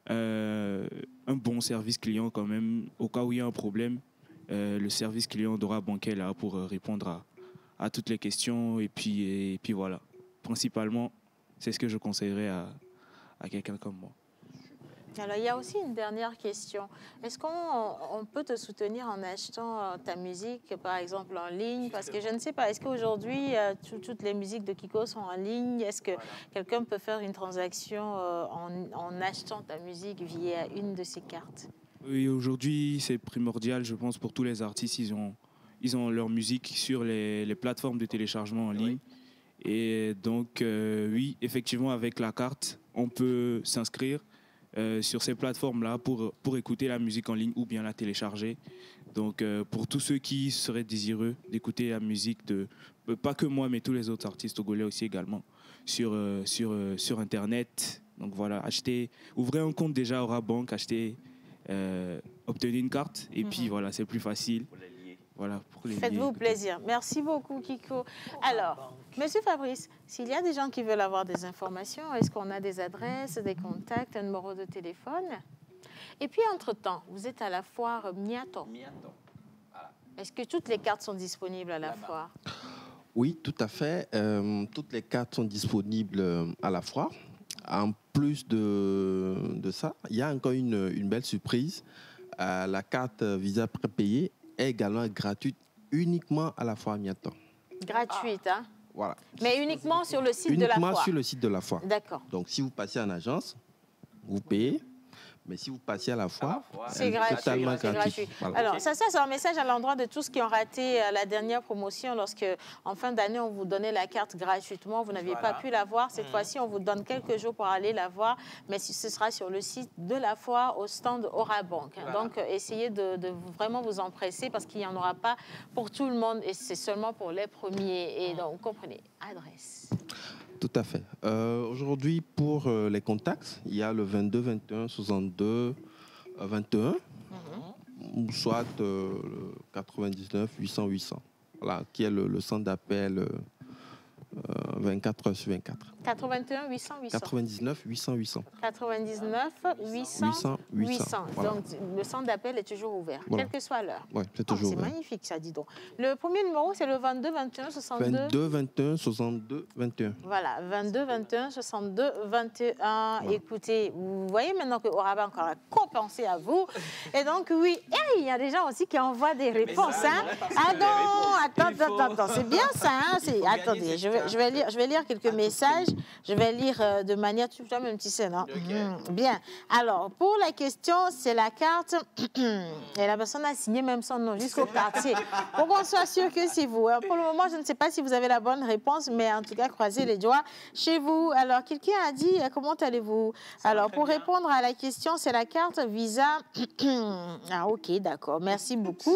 un bon service client quand même. Au cas où il y a un problème, le service client d'Orabank est là pour répondre à toutes les questions. Et puis voilà, principalement, c'est ce que je conseillerais à quelqu'un comme moi. Alors, il y a aussi une dernière question. Est-ce qu'on peut te soutenir en achetant ta musique, par exemple, en ligne? Parce que je ne sais pas, est-ce qu'aujourd'hui, toutes les musiques de Kiko sont en ligne? Est-ce que quelqu'un peut faire une transaction en achetant ta musique via une de ces cartes? Oui, aujourd'hui, c'est primordial, je pense, pour tous les artistes. Ils ont leur musique sur les plateformes de téléchargement en ligne. Et donc, oui, effectivement, avec la carte, on peut s'inscrire sur ces plateformes-là pour écouter la musique en ligne ou bien la télécharger. Donc, pour tous ceux qui seraient désireux d'écouter la musique pas que moi, mais tous les autres artistes togolais aussi également, sur Internet. Donc voilà, ouvrez un compte déjà à Orabank, obtenez une carte, et puis voilà, c'est plus facile. Voilà, faites-vous plaisir. Merci beaucoup, Kiko. Alors, Monsieur Fabrice, s'il y a des gens qui veulent avoir des informations, est-ce qu'on a des adresses, des contacts, un numéro de téléphone? Et puis, entre-temps, vous êtes à la foire Miato. Est-ce que toutes les cartes sont disponibles à la foire? Oui, tout à fait. Toutes les cartes sont disponibles à la foire. En plus de ça, il y a encore une belle surprise. La carte Visa prépayée est également gratuite uniquement à la foire Miato. Gratuite, hein? Voilà. Mais uniquement sur le site de la foire? Uniquement sur le site de la foire. D'accord. Donc, si vous passez en agence, vous payez. Mais si vous passez à la foire, c'est gratuit. Totalement gratuit. Voilà. Alors, ça c'est un message à l'endroit de tous qui ont raté la dernière promotion lorsque, en fin d'année, on vous donnait la carte gratuitement. Vous n'aviez pas pu la voir. Cette fois-ci, on vous donne quelques jours pour aller la voir. Mais ce sera sur le site de la foire au stand Orabank. Donc, essayez de vraiment vous empresser parce qu'il n'y en aura pas pour tout le monde et c'est seulement pour les premiers. Et donc, vous comprenez. Adresse. Tout à fait. Aujourd'hui, pour les contacts, il y a le 22 21 62 21, ou soit le 99 800 800, voilà, qui est le centre d'appel 24 heures sur 24. 81 800 800. 99 800 800. 99 800 800. Voilà. Donc, le centre d'appel est toujours ouvert, quelle que soit l'heure. Oui, c'est toujours ouvert. C'est magnifique, ça, dis donc. Le premier numéro, c'est le 22 21 62. 22 21 62 21. Voilà, 22 21 62 21. Voilà. Écoutez, vous voyez maintenant que Orabank encore a compensé à vous. Et donc, oui, il y a des gens aussi qui envoient des réponses. Hein. Ah non, attends, c'est bien ça. Hein. Attendez, je vais lire quelques messages. Je vais lire de manière tout le même petit scène. Hein. Bien. Alors, pour la question, c'est la carte. Et la personne a signé même son nom jusqu'au quartier. Pour qu'on soit sûr que c'est vous. Alors, pour le moment, je ne sais pas si vous avez la bonne réponse, mais en tout cas, croisez les doigts chez vous. Alors, quelqu'un a dit, comment allez-vous? Alors, pour répondre à la question, c'est la carte Visa. Ah, ok, d'accord. Merci beaucoup.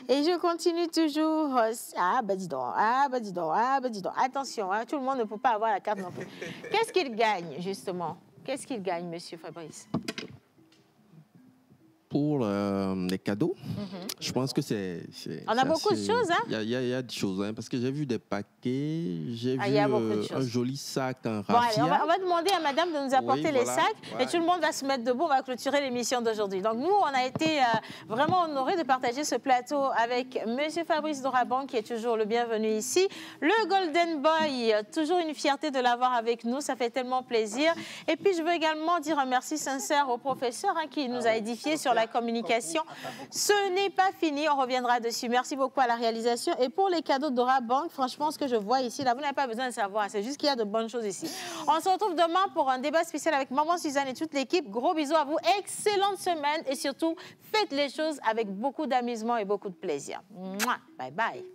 Et je continue toujours. Ah, bah dis donc. Attention, hein, tout le monde ne peut pas avoir la carte non plus. Qu'est-ce qu'il gagne, justement? Qu'est-ce qu'il gagne, Monsieur Fabrice? Pour les cadeaux, je pense que c'est... On a beaucoup de choses, hein? Il y a des choses, hein, parce que j'ai vu des paquets, j'ai vu un joli sac en raffia. Allez, on va demander à madame de nous apporter les sacs, et tout le monde va se mettre debout, on va clôturer l'émission d'aujourd'hui. Donc nous, on a été vraiment honorés de partager ce plateau avec Monsieur Fabrice d'Orabank, qui est toujours le bienvenu ici. Le Golden Boy, toujours une fierté de l'avoir avec nous, ça fait tellement plaisir. Et puis je veux également dire un merci sincère au professeur qui nous a édifié sur la communication. Ce n'est pas fini, on reviendra dessus. Merci beaucoup à la réalisation. Et pour les cadeaux d'Orabank, franchement, ce que je vois ici, là, vous n'avez pas besoin de savoir. C'est juste qu'il y a de bonnes choses ici. On se retrouve demain pour un débat spécial avec Maman Suzanne et toute l'équipe. Gros bisous à vous. Excellente semaine et surtout, faites les choses avec beaucoup d'amusement et beaucoup de plaisir. Mouah. Bye bye.